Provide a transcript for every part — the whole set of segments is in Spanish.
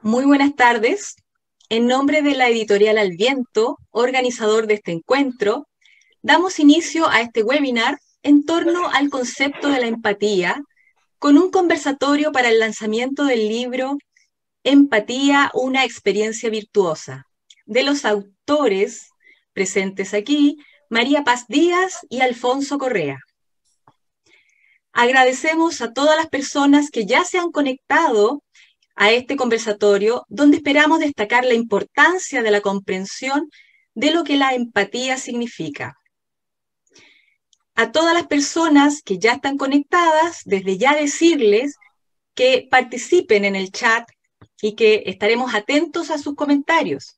Muy buenas tardes. En nombre de la editorial Al Viento, organizador de este encuentro, damos inicio a este webinar en torno al concepto de la empatía, con un conversatorio para el lanzamiento del libro Empatía, una experiencia virtuosa, de los autores presentes aquí, María Paz Díaz y Alfonso Correa. Agradecemos a todas las personas que ya se han conectado a este conversatorio, donde esperamos destacar la importancia de la comprensión de lo que la empatía significa. A todas las personas que ya están conectadas, desde ya decirles que participen en el chat y que estaremos atentos a sus comentarios.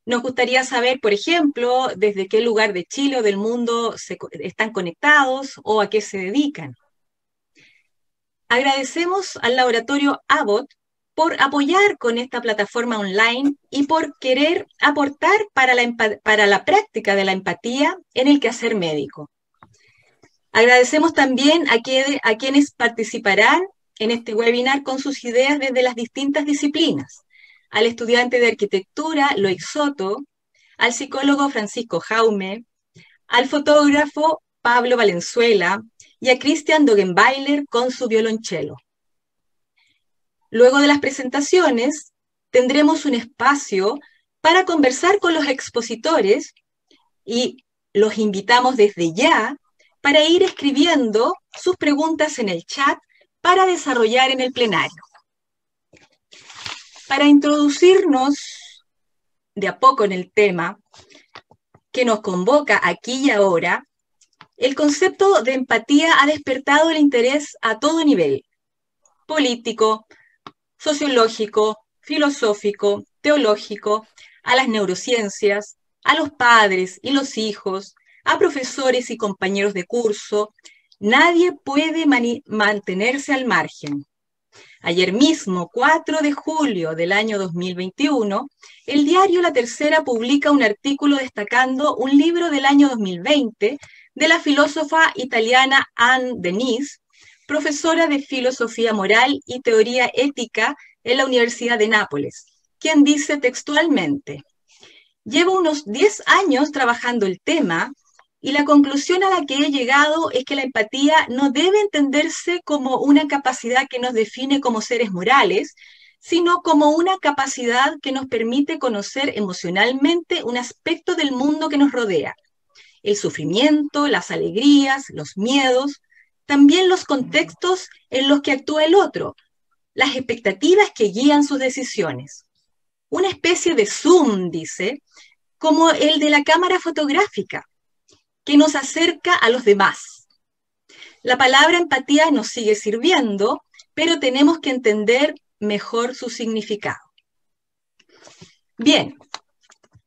Nos gustaría saber, por ejemplo, desde qué lugar de Chile o del mundo están conectados o a qué se dedican. Agradecemos al laboratorio Abbott por apoyar con esta plataforma online y por querer aportar para la práctica de la empatía en el quehacer médico. Agradecemos también a quienes participarán en este webinar con sus ideas desde las distintas disciplinas: al estudiante de arquitectura, Loic Soto, al psicólogo Francisco Jaume, al fotógrafo Pablo Valenzuela y a Christian Dogenbailer con su violonchelo. Luego de las presentaciones, tendremos un espacio para conversar con los expositores y los invitamos desde ya para ir escribiendo sus preguntas en el chat para desarrollar en el plenario. Para introducirnos de a poco en el tema que nos convoca aquí y ahora, el concepto de empatía ha despertado el interés a todo nivel: político, sociológico, filosófico, teológico, a las neurociencias, a los padres y los hijos, a profesores y compañeros de curso. Nadie puede mantenerse al margen. Ayer mismo, 4 de julio del año 2021, el diario La Tercera publica un artículo destacando un libro del año 2020 de la filósofa italiana Anne Denis, profesora de Filosofía Moral y Teoría Ética en la Universidad de Nápoles, quien dice textualmente: llevo unos 10 años trabajando el tema y la conclusión a la que he llegado es que la empatía no debe entenderse como una capacidad que nos define como seres morales, sino como una capacidad que nos permite conocer emocionalmente un aspecto del mundo que nos rodea: el sufrimiento, las alegrías, los miedos, también los contextos en los que actúa el otro, las expectativas que guían sus decisiones. Una especie de zoom, dice, como el de la cámara fotográfica, que nos acerca a los demás. La palabra empatía nos sigue sirviendo, pero tenemos que entender mejor su significado. Bien,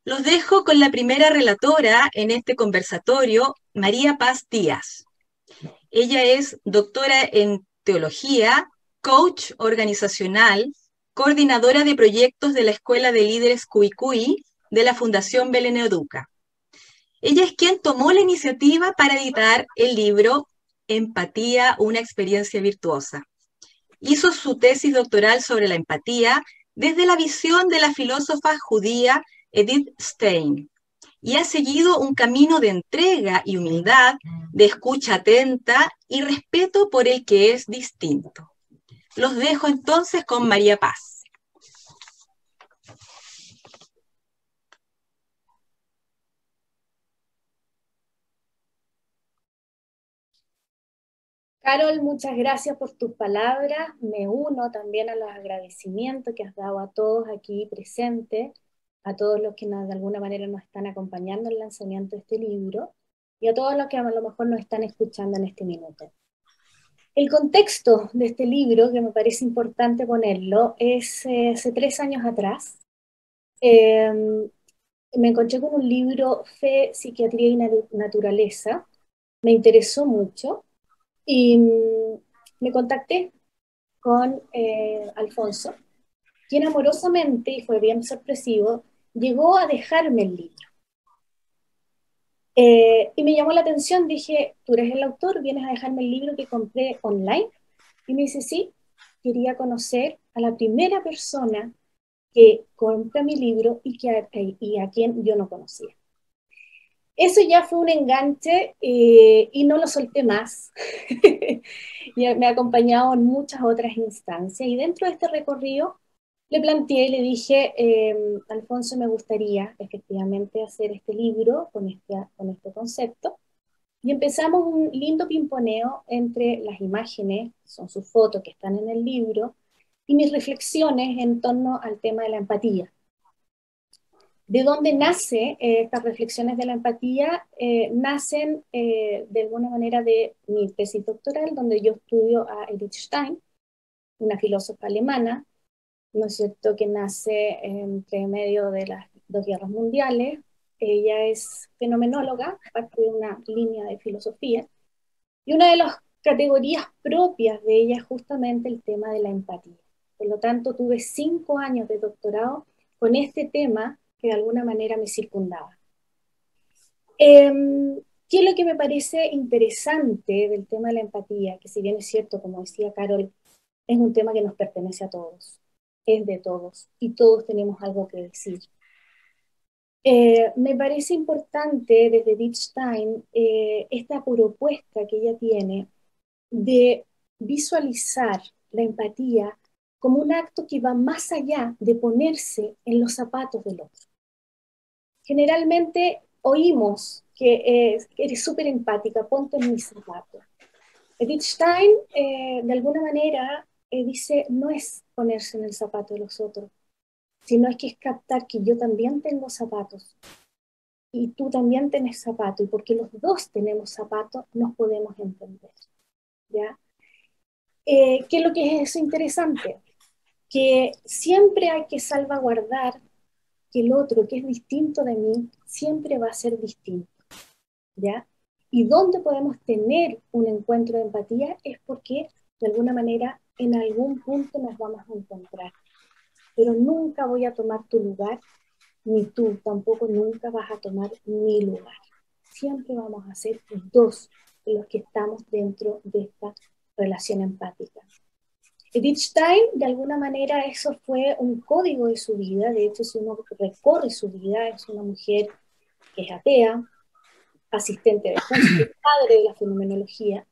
los dejo con la primera relatora en este conversatorio, María Paz Díaz. Ella es doctora en teología, coach organizacional, coordinadora de proyectos de la Escuela de Líderes Cuy de la Fundación Belén Educa. Ella es quien tomó la iniciativa para editar el libro Empatía, una experiencia virtuosa. Hizo su tesis doctoral sobre la empatía desde la visión de la filósofa judía Edith Stein, y ha seguido un camino de entrega y humildad, de escucha atenta y respeto por el que es distinto. Los dejo entonces con María Paz. Carol, muchas gracias por tus palabras. Me uno también a los agradecimientos que has dado a todos aquí presentes, a todos los que de alguna manera nos están acompañando en el lanzamiento de este libro y a todos los que a lo mejor nos están escuchando en este minuto. El contexto de este libro, que me parece importante ponerlo, es hace 3 años atrás. Me encontré con un libro, Fe, Psiquiatría y Naturaleza. Me interesó mucho. Y me contacté con Alfonso, quien amorosamente, y fue bien sorpresivo, llegó a dejarme el libro. Y me llamó la atención, dije: ¿tú eres el autor? ¿Vienes a dejarme el libro que compré online? Y me dice: sí, quería conocer a la primera persona que compra mi libro y a quien yo no conocía. Eso ya fue un enganche y no lo solté más. Y me ha acompañado en muchas otras instancias. Y dentro de este recorrido le planteé y le dije, Alfonso, me gustaría efectivamente hacer este libro con este concepto. Y empezamos un lindo pimponeo entre las imágenes, son sus fotos que están en el libro, y mis reflexiones en torno al tema de la empatía. ¿De dónde nace estas reflexiones de la empatía? Nacen de alguna manera de mi tesis doctoral, donde yo estudio a Edith Stein, una filósofa alemana, ¿no es cierto?, que nace entre medio de las dos guerras mundiales. Ella es fenomenóloga, parte de una línea de filosofía, y una de las categorías propias de ella es justamente el tema de la empatía. Por lo tanto, tuve 5 años de doctorado con este tema que de alguna manera me circundaba. ¿Qué es lo que me parece interesante del tema de la empatía? Que si bien es cierto, como decía Carol, es un tema que nos pertenece a todos, es de todos, y todos tenemos algo que decir. Me parece importante desde Edith Stein esta propuesta que ella tiene de visualizar la empatía como un acto que va más allá de ponerse en los zapatos del otro. Generalmente oímos que eres súper empática, ponte en mis zapatos. Edith Stein, de alguna manera, dice, no es ponerse en el zapato de los otros, sino es que es captar que yo también tengo zapatos y tú también tienes zapatos, y porque los dos tenemos zapatos, nos podemos entender, ¿ya? ¿Qué es lo que es eso interesante? Que siempre hay que salvaguardar que el otro, que es distinto de mí, siempre va a ser distinto, ¿ya? Y donde podemos tener un encuentro de empatía es porque, de alguna manera, en algún punto nos vamos a encontrar. Pero nunca voy a tomar tu lugar, ni tú tampoco nunca vas a tomar mi lugar. Siempre vamos a ser dos los que estamos dentro de esta relación empática. Edith Stein, de alguna manera, eso fue un código de su vida. De hecho, si uno recorre su vida, es una mujer que es atea, asistente de justicia, padre de la fenomenología,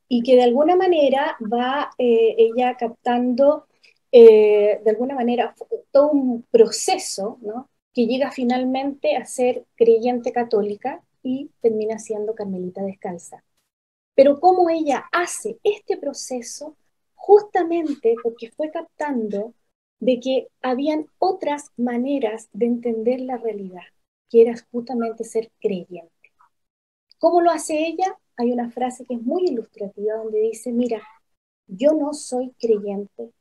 y que de alguna manera va ella captando, de alguna manera, todo un proceso, ¿no?, que llega finalmente a ser creyente católica y termina siendo carmelita descalza. Pero cómo ella hace este proceso justamente porque fue captando de que habían otras maneras de entender la realidad, que era justamente ser creyente. ¿Cómo lo hace ella? Hay una frase que es muy ilustrativa donde dice, mira, yo no soy creyente,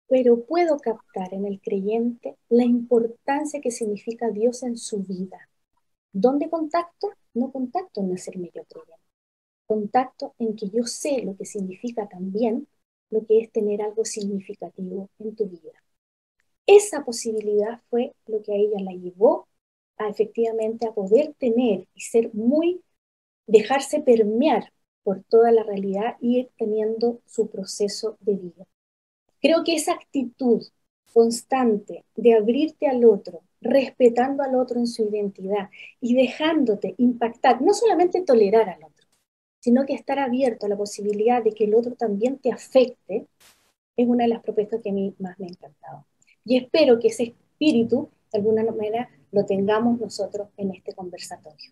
pero puedo captar en el creyente la importancia que significa Dios en su vida. ¿Dónde contacto? No contacto en hacerme yo creyente. Contacto en que yo sé lo que significa también lo que es tener algo significativo en tu vida. Esa posibilidad fue lo que a ella la llevó a efectivamente a poder tener y ser muy, dejarse permear por toda la realidad y ir teniendo su proceso de vida. Creo que esa actitud constante de abrirte al otro, respetando al otro en su identidad y dejándote impactar, no solamente tolerar al otro, sino que estar abierto a la posibilidad de que el otro también te afecte, es una de las propuestas que a mí más me ha encantado. Y espero que ese espíritu, de alguna manera, lo tengamos nosotros en este conversatorio.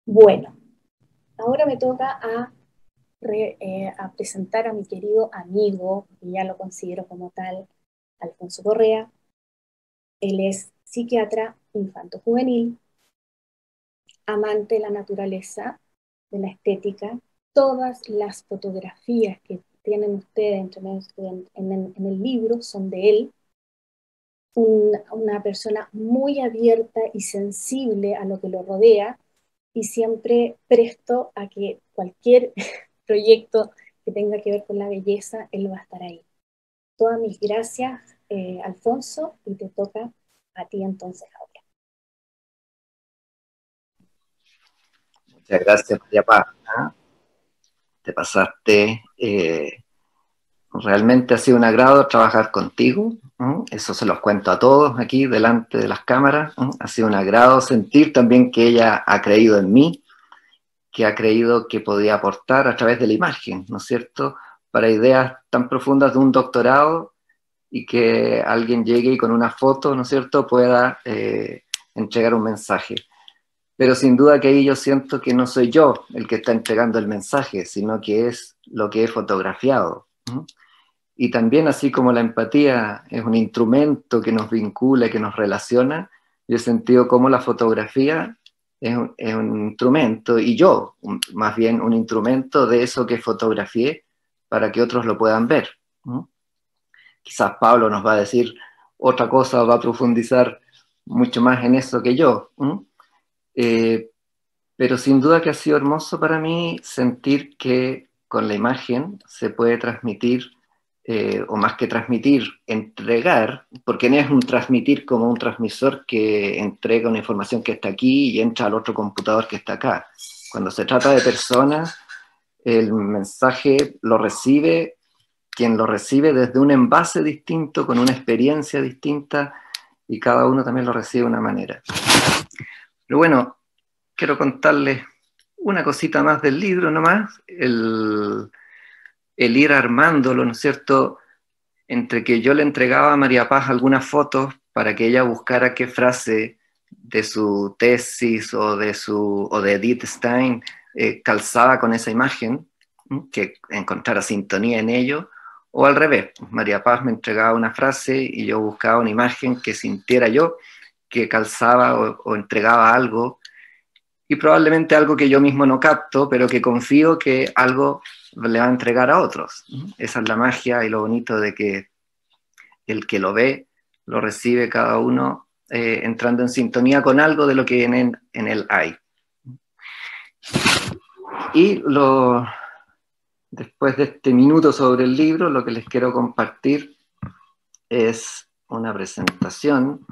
Bueno, ahora me toca a presentar a mi querido amigo, y ya lo considero como tal, Alfonso Correa. Él es psiquiatra infanto-juvenil, amante de la naturaleza, de la estética. Todas las fotografías que tienen ustedes en el libro son de él. Una persona muy abierta y sensible a lo que lo rodea y siempre presto a que cualquier proyecto que tenga que ver con la belleza, él va a estar ahí. Todas mis gracias, Alfonso, y te toca a ti entonces ahora. Muchas gracias, María Paz. Te pasaste realmente ha sido un agrado trabajar contigo. Eso se los cuento a todos aquí delante de las cámaras. Ha sido un agrado sentir también que ella ha creído en mí, que ha creído que podía aportar a través de la imagen, ¿no es cierto?, para ideas tan profundas de un doctorado, y que alguien llegue y con una foto, ¿no es cierto?, pueda entregar un mensaje. Pero sin duda que ahí yo siento que no soy yo el que está entregando el mensaje, sino que es lo que he fotografiado. Y también, así como la empatía es un instrumento que nos vincula, que nos relaciona, yo he sentido como la fotografía es un instrumento, y yo, más bien, un instrumento de eso que fotografié para que otros lo puedan ver. Quizás Pablo nos va a decir otra cosa, va a profundizar mucho más en eso que yo. Pero sin duda que ha sido hermoso para mí sentir que con la imagen se puede transmitir, o más que transmitir, entregar, porque no es un transmitir como un transmisor que entrega una información que está aquí y entra al otro computador que está acá. Cuando se trata de personas, el mensaje lo recibe quien lo recibe desde un envase distinto, con una experiencia distinta, y cada uno también lo recibe de una manera. Pero bueno, quiero contarles una cosita más del libro nomás, el ir armándolo, ¿no es cierto?, entre que yo le entregaba a María Paz algunas fotos para que ella buscara qué frase de su tesis o de Edith Stein calzaba con esa imagen, que encontrara sintonía en ello, o al revés, María Paz me entregaba una frase y yo buscaba una imagen que sintiera yo que calzaba o entregaba algo, y probablemente algo que yo mismo no capto, pero que confío que algo le va a entregar a otros. Esa es la magia y lo bonito de que el que lo ve, lo recibe cada uno entrando en sintonía con algo de lo que en él hay. Y después de este minuto sobre el libro, lo que les quiero compartir es una presentación,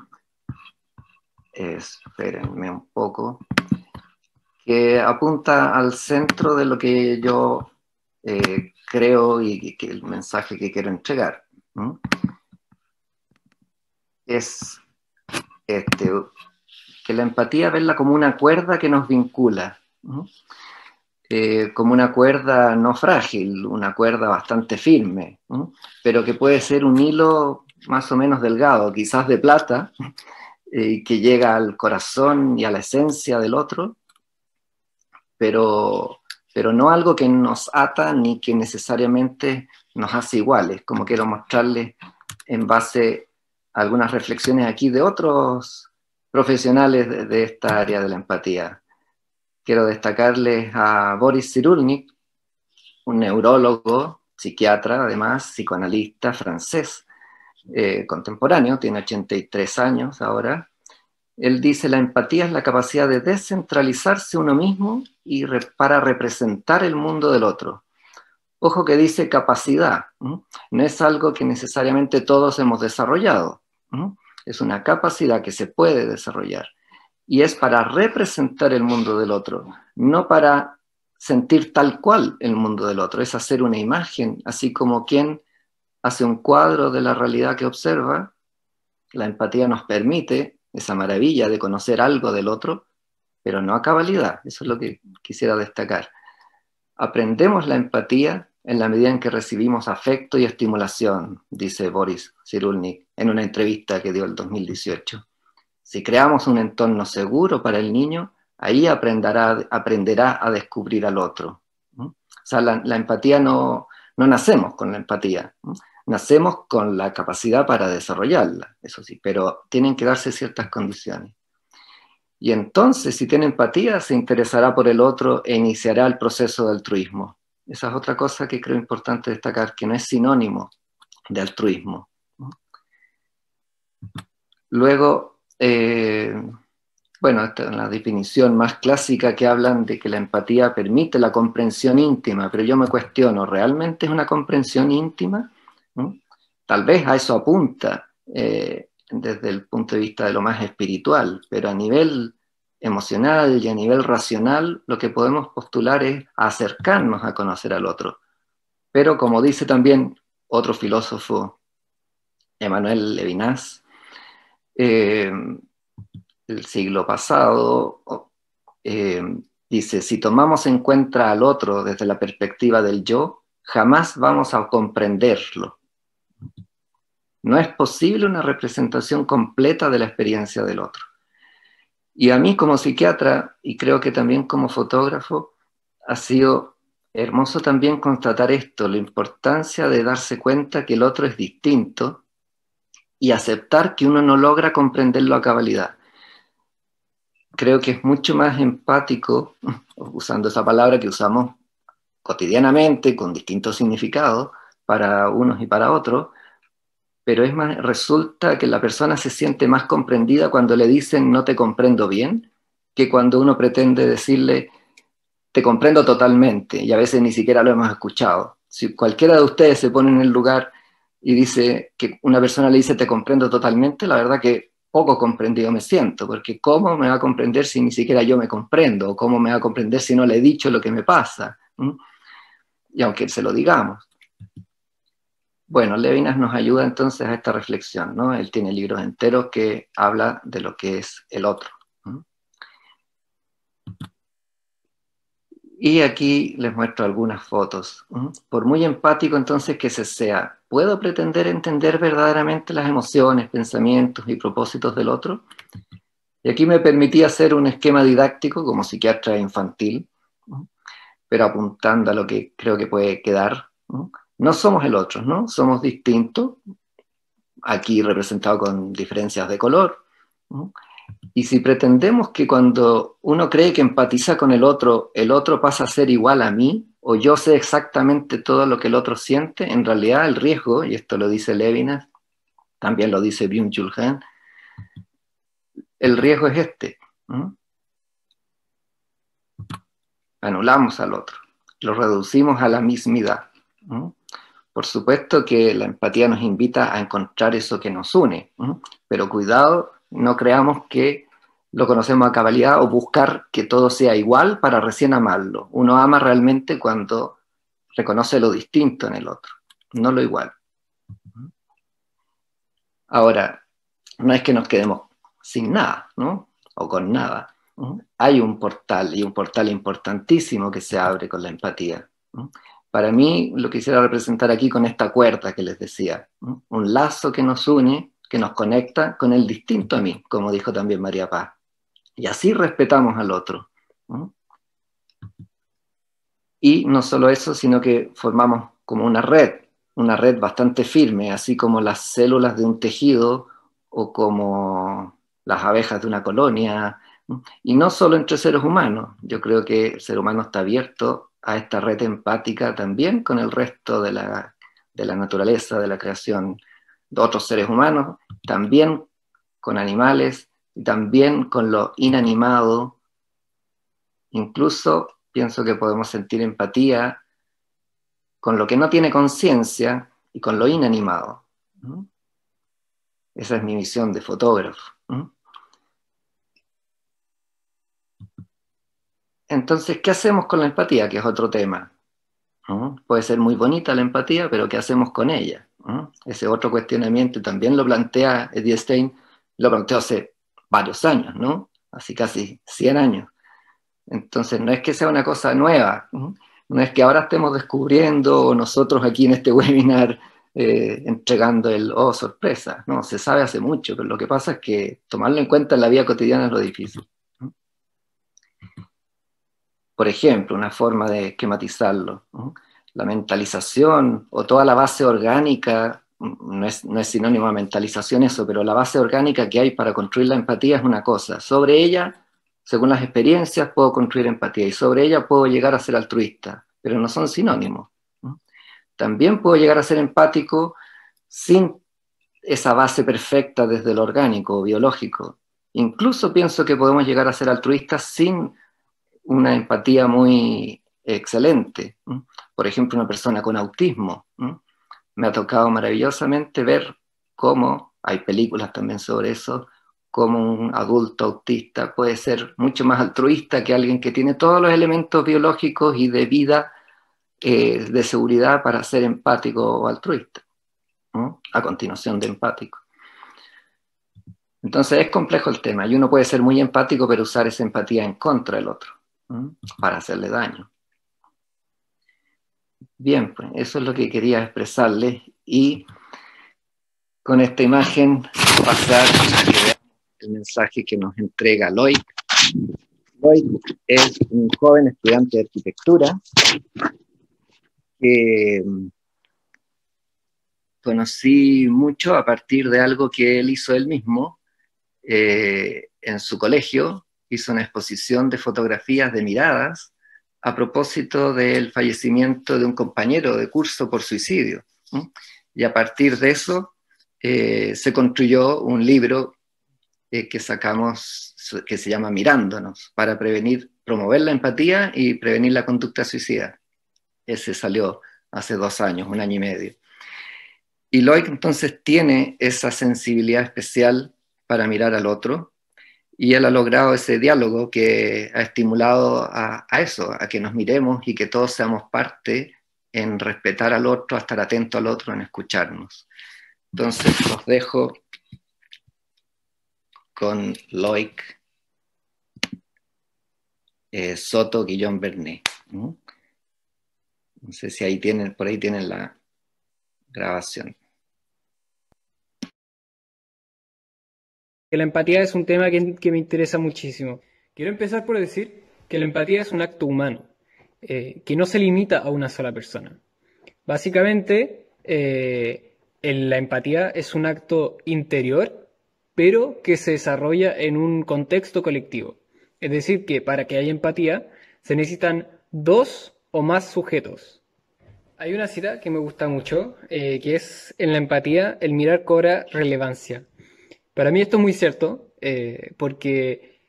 espérenme un poco, que apunta al centro de lo que yo creo y que el mensaje que quiero entregar. Es que la empatía, verla como una cuerda que nos vincula, como una cuerda no frágil, una cuerda bastante firme, pero que puede ser un hilo más o menos delgado, quizás de plata, que llega al corazón y a la esencia del otro, pero no algo que nos ata ni que necesariamente nos hace iguales, como quiero mostrarles en base a algunas reflexiones aquí de otros profesionales de esta área de la empatía. Quiero destacarles a Boris Cyrulnik, un neurólogo, psiquiatra, además psicoanalista francés, contemporáneo, tiene 83 años ahora. Él dice: la empatía es la capacidad de descentralizarse uno mismo y para representar el mundo del otro. Ojo que dice capacidad, no es algo que necesariamente todos hemos desarrollado, es una capacidad que se puede desarrollar, y es para representar el mundo del otro, no para sentir tal cual el mundo del otro, es hacer una imagen, así como quien hace un cuadro de la realidad que observa. La empatía nos permite esa maravilla de conocer algo del otro, pero no a cabalidad. Eso es lo que quisiera destacar. Aprendemos la empatía en la medida en que recibimos afecto y estimulación, dice Boris Cyrulnik en una entrevista que dio el 2018. Si creamos un entorno seguro para el niño, ahí aprenderá a descubrir al otro. O sea, la empatía no nacemos con la empatía. Nacemos con la capacidad para desarrollarla, eso sí, pero tienen que darse ciertas condiciones. Y entonces, si tiene empatía, se interesará por el otro e iniciará el proceso de altruismo. Esa es otra cosa que creo importante destacar, que no es sinónimo de altruismo. Luego, bueno, esta es la definición más clásica, que hablan de que la empatía permite la comprensión íntima, pero yo me cuestiono, ¿realmente es una comprensión íntima? Tal vez a eso apunta desde el punto de vista de lo más espiritual, pero a nivel emocional y a nivel racional lo que podemos postular es acercarnos a conocer al otro. Pero como dice también otro filósofo, Emmanuel Levinas, el siglo pasado, dice, si tomamos en cuenta al otro desde la perspectiva del yo, jamás vamos a comprenderlo. No es posible una representación completa de la experiencia del otro. Y a mí como psiquiatra, y creo que también como fotógrafo, ha sido hermoso también constatar esto, la importancia de darse cuenta que el otro es distinto y aceptar que uno no logra comprenderlo a cabalidad. Creo que es mucho más empático, usando esa palabra que usamos cotidianamente con distintos significados para unos y para otros, pero es más, resulta que la persona se siente más comprendida cuando le dicen no te comprendo bien, que cuando uno pretende decirle te comprendo totalmente, y a veces ni siquiera lo hemos escuchado. Si cualquiera de ustedes se pone en el lugar y dice que una persona le dice te comprendo totalmente, la verdad que poco comprendido me siento, porque ¿cómo me va a comprender si ni siquiera yo me comprendo? ¿O cómo me va a comprender si no le he dicho lo que me pasa? Y aunque se lo digamos. Bueno, Levinas nos ayuda entonces a esta reflexión, ¿no? Él tiene libros enteros que habla de lo que es el otro. Y aquí les muestro algunas fotos. Por muy empático entonces que se sea, ¿puedo pretender entender verdaderamente las emociones, pensamientos y propósitos del otro? Y aquí me permití hacer un esquema didáctico como psiquiatra infantil, pero apuntando a lo que creo que puede quedar. No somos el otro, ¿no? Somos distintos, aquí representado con diferencias de color. Y si pretendemos que cuando uno cree que empatiza con el otro pasa a ser igual a mí, o yo sé exactamente todo lo que el otro siente, en realidad el riesgo, y esto lo dice Levinas, también lo dice Byung-Chul Han, el riesgo es este. Anulamos al otro, lo reducimos a la mismidad. Por supuesto que la empatía nos invita a encontrar eso que nos une, pero cuidado, no creamos que lo conocemos a cabalidad o buscar que todo sea igual para recién amarlo. Uno ama realmente cuando reconoce lo distinto en el otro, no lo igual. Ahora, no es que nos quedemos sin nada, ¿no? O con nada. Hay un portal, y un portal importantísimo que se abre con la empatía. Para mí, lo quisiera representar aquí con esta cuerda que les decía. Un lazo que nos une, que nos conecta con el distinto a mí, como dijo también María Paz. Y así respetamos al otro. Y no solo eso, sino que formamos como una red bastante firme, así como las células de un tejido o como las abejas de una colonia. Y no solo entre seres humanos. Yo creo que el ser humano está abierto a esta red empática también con el resto de la naturaleza, de la creación de otros seres humanos, también con animales, y también con lo inanimado. Incluso pienso que podemos sentir empatía con lo que no tiene conciencia y con lo inanimado. Esa es mi visión de fotógrafo. Entonces, ¿qué hacemos con la empatía? Que es otro tema. Puede ser muy bonita la empatía, pero ¿qué hacemos con ella? Ese otro cuestionamiento también lo plantea Edith Stein, lo planteó hace varios años, ¿no? Así casi 100 años. Entonces, no es que sea una cosa nueva, no es que ahora estemos descubriendo, o nosotros aquí en este webinar entregando el, oh, sorpresa, no, se sabe hace mucho, pero lo que pasa es que tomarlo en cuenta en la vida cotidiana es lo difícil. Por ejemplo, una forma de esquematizarlo, la mentalización o toda la base orgánica, no es sinónimo a mentalización eso, pero la base orgánica que hay para construir la empatía es una cosa. Sobre ella, según las experiencias, puedo construir empatía y sobre ella puedo llegar a ser altruista, pero no son sinónimos. También puedo llegar a ser empático sin esa base perfecta desde lo orgánico o biológico. Incluso pienso que podemos llegar a ser altruistas sin una empatía muy excelente. Por ejemplo, una persona con autismo. Me ha tocado maravillosamente ver cómo, hay películas también sobre eso, cómo un adulto autista puede ser mucho más altruista que alguien que tiene todos los elementos biológicos y de vida, de seguridad para ser empático o altruista. a continuación de empático. Entonces es complejo el tema, y uno puede ser muy empático, pero usar esa empatía en contra del otro, para hacerle daño. Bien, pues eso es lo que quería expresarles, y con esta imagen pasar a que veamos el mensaje que nos entrega Loic. Loic es un joven estudiante de arquitectura que conocí mucho a partir de algo que él hizo él mismo. En su colegio hizo una exposición de fotografías de miradas a propósito del fallecimiento de un compañero de curso por suicidio. Y a partir de eso se construyó un libro que sacamos, que se llama Mirándonos, para promover la empatía y prevenir la conducta suicida. Ese salió hace 2 años, 1 año y medio. Y Loic entonces tiene esa sensibilidad especial para mirar al otro, y él ha logrado ese diálogo que ha estimulado a eso, a que nos miremos y que todos seamos parte en respetar al otro, a estar atento al otro, en escucharnos. Entonces los dejo con Loic Soto-Bernet. No sé si ahí por ahí tienen la grabación. La empatía es un tema que me interesa muchísimo. Quiero empezar por decir que la empatía es un acto humano, que no se limita a una sola persona. Básicamente, la empatía es un acto interior, pero que se desarrolla en un contexto colectivo. Es decir, que para que haya empatía se necesitan 2 o más sujetos. Hay una cita que me gusta mucho, que es: en la empatía el mirar cobra relevancia. Para mí esto es muy cierto, porque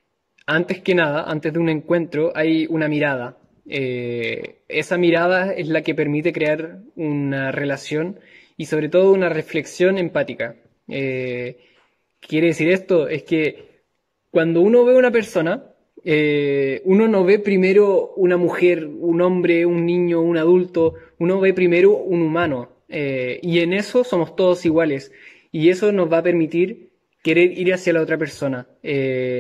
antes que nada, antes de un encuentro, hay una mirada. Esa mirada es la que permite crear una relación y sobre todo una reflexión empática. Quiere decir esto, es que cuando uno ve a una persona, uno no ve primero una mujer, un hombre, un niño, un adulto, uno ve primero un humano. Y en eso somos todos iguales. Y eso nos va a permitir querer ir hacia la otra persona,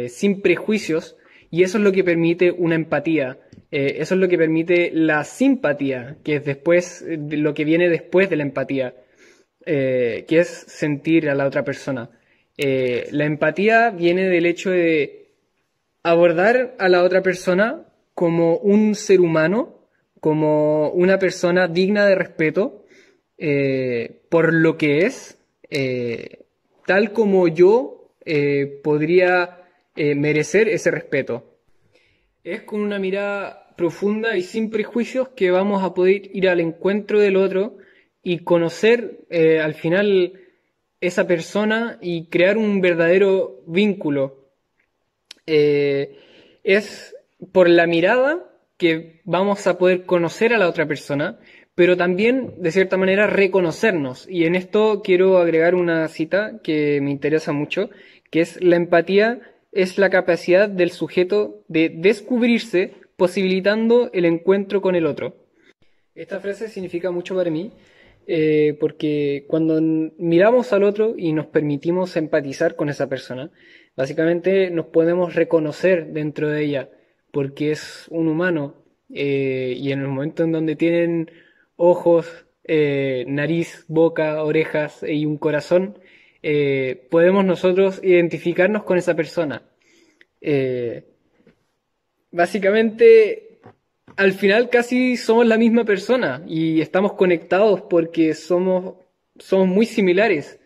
sin prejuicios, y eso es lo que permite una empatía, eso es lo que permite la simpatía, que es después, lo que viene después de la empatía, que es sentir a la otra persona. La empatía viene del hecho de abordar a la otra persona como un ser humano, como una persona digna de respeto, por lo que es, tal como yo podría merecer ese respeto. Es con una mirada profunda y sin prejuicios que vamos a poder ir al encuentro del otro y conocer al final esa persona y crear un verdadero vínculo. Es por la mirada que vamos a poder conocer a la otra persona, pero también, de cierta manera, reconocernos. Y en esto quiero agregar una cita que me interesa mucho, que es: la empatía es la capacidad del sujeto de descubrirse, posibilitando el encuentro con el otro. Esta frase significa mucho para mí, porque cuando miramos al otro y nos permitimos empatizar con esa persona, básicamente nos podemos reconocer dentro de ella, porque es un humano, y en el momento en donde tienen ojos, nariz, boca, orejas y un corazón, podemos nosotros identificarnos con esa persona. Básicamente, al final casi somos la misma persona y estamos conectados porque somos muy similares.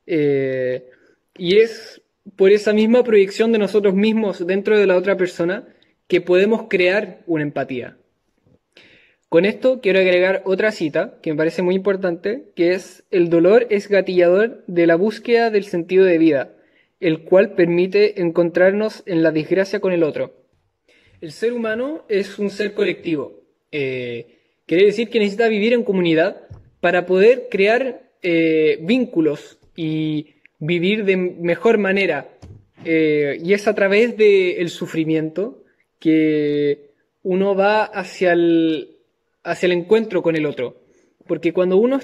Y es por esa misma proyección de nosotros mismos dentro de la otra persona que podemos crear una empatía. Con esto quiero agregar otra cita que me parece muy importante, que es: el dolor es gatillador de la búsqueda del sentido de vida, el cual permite encontrarnos en la desgracia con el otro. El ser humano es un ser colectivo. Quiere decir que necesita vivir en comunidad para poder crear vínculos y vivir de mejor manera. Y es a través del sufrimiento que uno va hacia el encuentro con el otro. porque cuando uno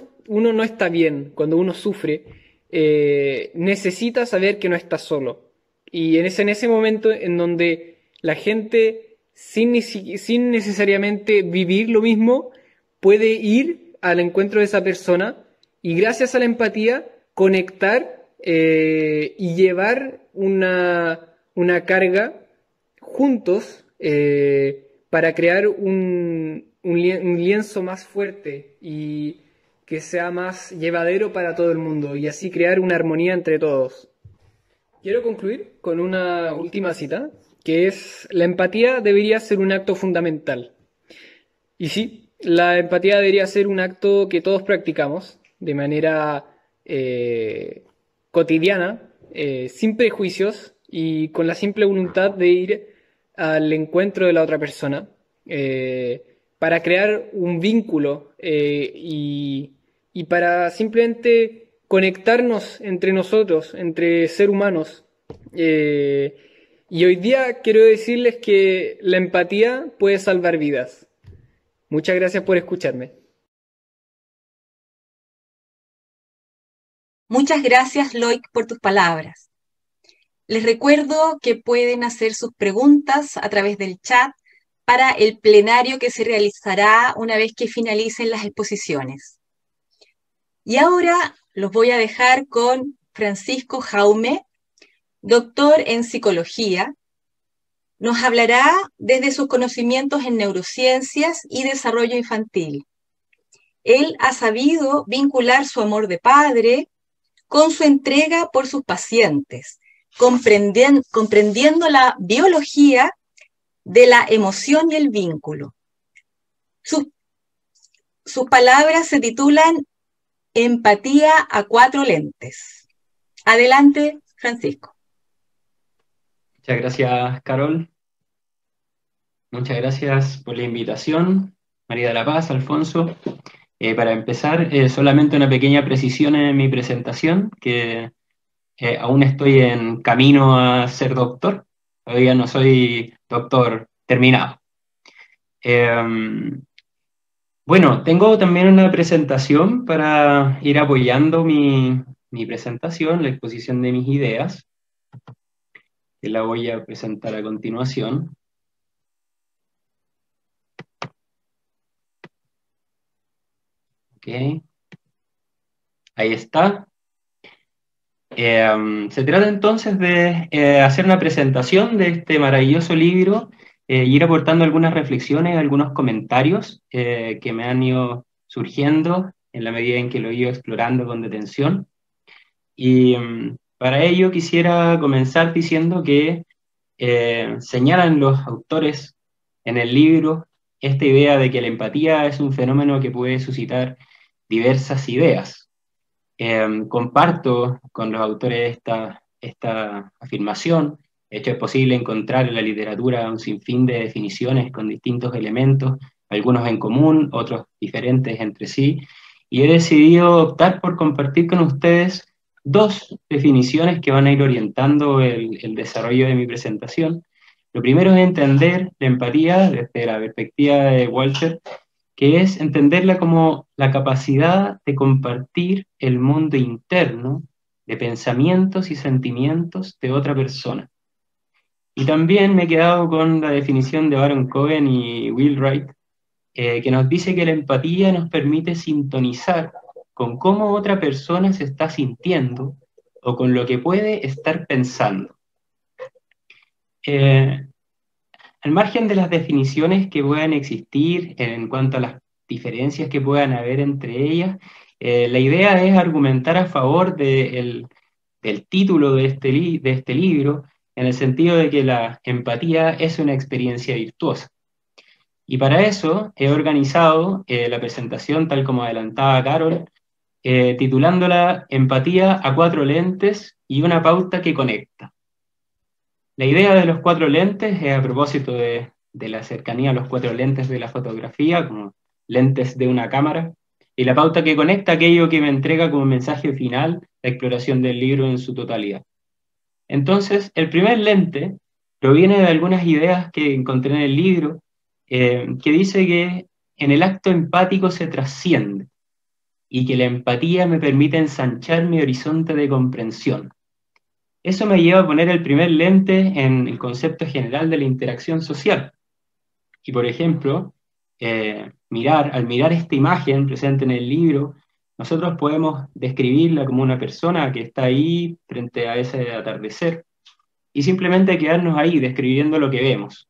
no está bien, cuando uno sufre, necesita saber que no está solo. Y en ese momento en donde la gente, sin necesariamente vivir lo mismo, puede ir al encuentro de esa persona y gracias a la empatía conectar y llevar una carga juntos para crear un lienzo más fuerte y que sea más llevadero para todo el mundo y así crear una armonía entre todos. Quiero concluir con una última cita, que es: la empatía debería ser un acto fundamental. Y sí, la empatía debería ser un acto que todos practicamos de manera cotidiana, sin prejuicios y con la simple voluntad de ir al encuentro de la otra persona para crear un vínculo y para simplemente conectarnos entre nosotros, entre seres humanos. Y hoy día quiero decirles que la empatía puede salvar vidas. Muchas gracias por escucharme. Muchas gracias, Loic, por tus palabras. Les recuerdo que pueden hacer sus preguntas a través del chat para el plenario que se realizará una vez que finalicen las exposiciones. Y ahora los voy a dejar con Francisco Jaume, doctor en psicología. Nos hablará desde sus conocimientos en neurociencias y desarrollo infantil. Él ha sabido vincular su amor de padre con su entrega por sus pacientes, comprendiendo la biología de la emoción y el vínculo. Sus palabras se titulan Empatía a 4 lentes. Adelante, Francisco. Muchas gracias, Carol. Muchas gracias por la invitación, María de la Paz, Alfonso. Para empezar, solamente una pequeña precisión en mi presentación, que aún estoy en camino a ser doctor. Todavía no soy doctor terminado. Bueno, tengo también una presentación para ir apoyando mi presentación, la exposición de mis ideas, que la voy a presentar a continuación. Ok. Ahí está. Se trata entonces de hacer una presentación de este maravilloso libro y ir aportando algunas reflexiones, algunos comentarios que me han ido surgiendo en la medida en que lo he ido explorando con detención. Y para ello quisiera comenzar diciendo que señalan los autores en el libro esta idea de que la empatía es un fenómeno que puede suscitar diversas ideas. Comparto con los autores esta afirmación. De hecho, es posible encontrar en la literatura un sinfín de definiciones con distintos elementos, algunos en común, otros diferentes entre sí, y he decidido optar por compartir con ustedes 2 definiciones que van a ir orientando el desarrollo de mi presentación. Lo primero es entender la empatía desde la perspectiva de Walter, que es entenderla como la capacidad de compartir el mundo interno de pensamientos y sentimientos de otra persona. Y también me he quedado con la definición de Baron Cohen y Will Wright, que nos dice que la empatía nos permite sintonizar con cómo otra persona se está sintiendo o con lo que puede estar pensando. Al margen de las definiciones que puedan existir en cuanto a las diferencias que puedan haber entre ellas, la idea es argumentar a favor del título de este libro, en el sentido de que la empatía es una experiencia virtuosa. Y para eso he organizado la presentación, tal como adelantaba Carol, titulándola Empatía a 4 lentes y una pauta que conecta. La idea de los 4 lentes es a propósito de la cercanía a los 4 lentes de la fotografía, como lentes de una cámara, y la pauta que conecta aquello que me entrega como mensaje final la exploración del libro en su totalidad. Entonces, el primer lente proviene de algunas ideas que encontré en el libro, que dice que en el acto empático se trasciende, y que la empatía me permite ensanchar mi horizonte de comprensión. Eso me lleva a poner el primer lente en el concepto general de la interacción social. Y por ejemplo, al mirar esta imagen presente en el libro, nosotros podemos describirla como una persona que está ahí frente a ese atardecer y simplemente quedarnos ahí describiendo lo que vemos.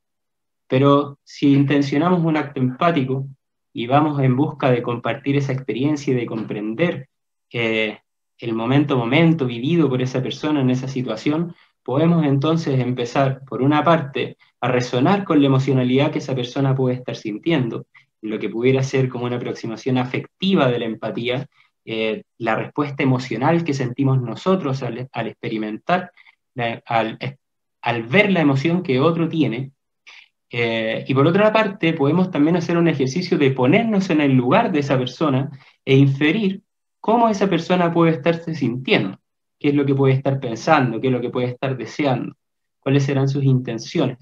Pero si intencionamos un acto empático y vamos en busca de compartir esa experiencia y de comprender el momento vivido por esa persona en esa situación, podemos entonces empezar, por una parte, a resonar con la emocionalidad que esa persona puede estar sintiendo, lo que pudiera ser como una aproximación afectiva de la empatía, la respuesta emocional que sentimos nosotros al experimentar, al ver la emoción que otro tiene. Y por otra parte, podemos también hacer un ejercicio de ponernos en el lugar de esa persona e inferir cómo esa persona puede estarse sintiendo, qué es lo que puede estar pensando, qué es lo que puede estar deseando, cuáles serán sus intenciones.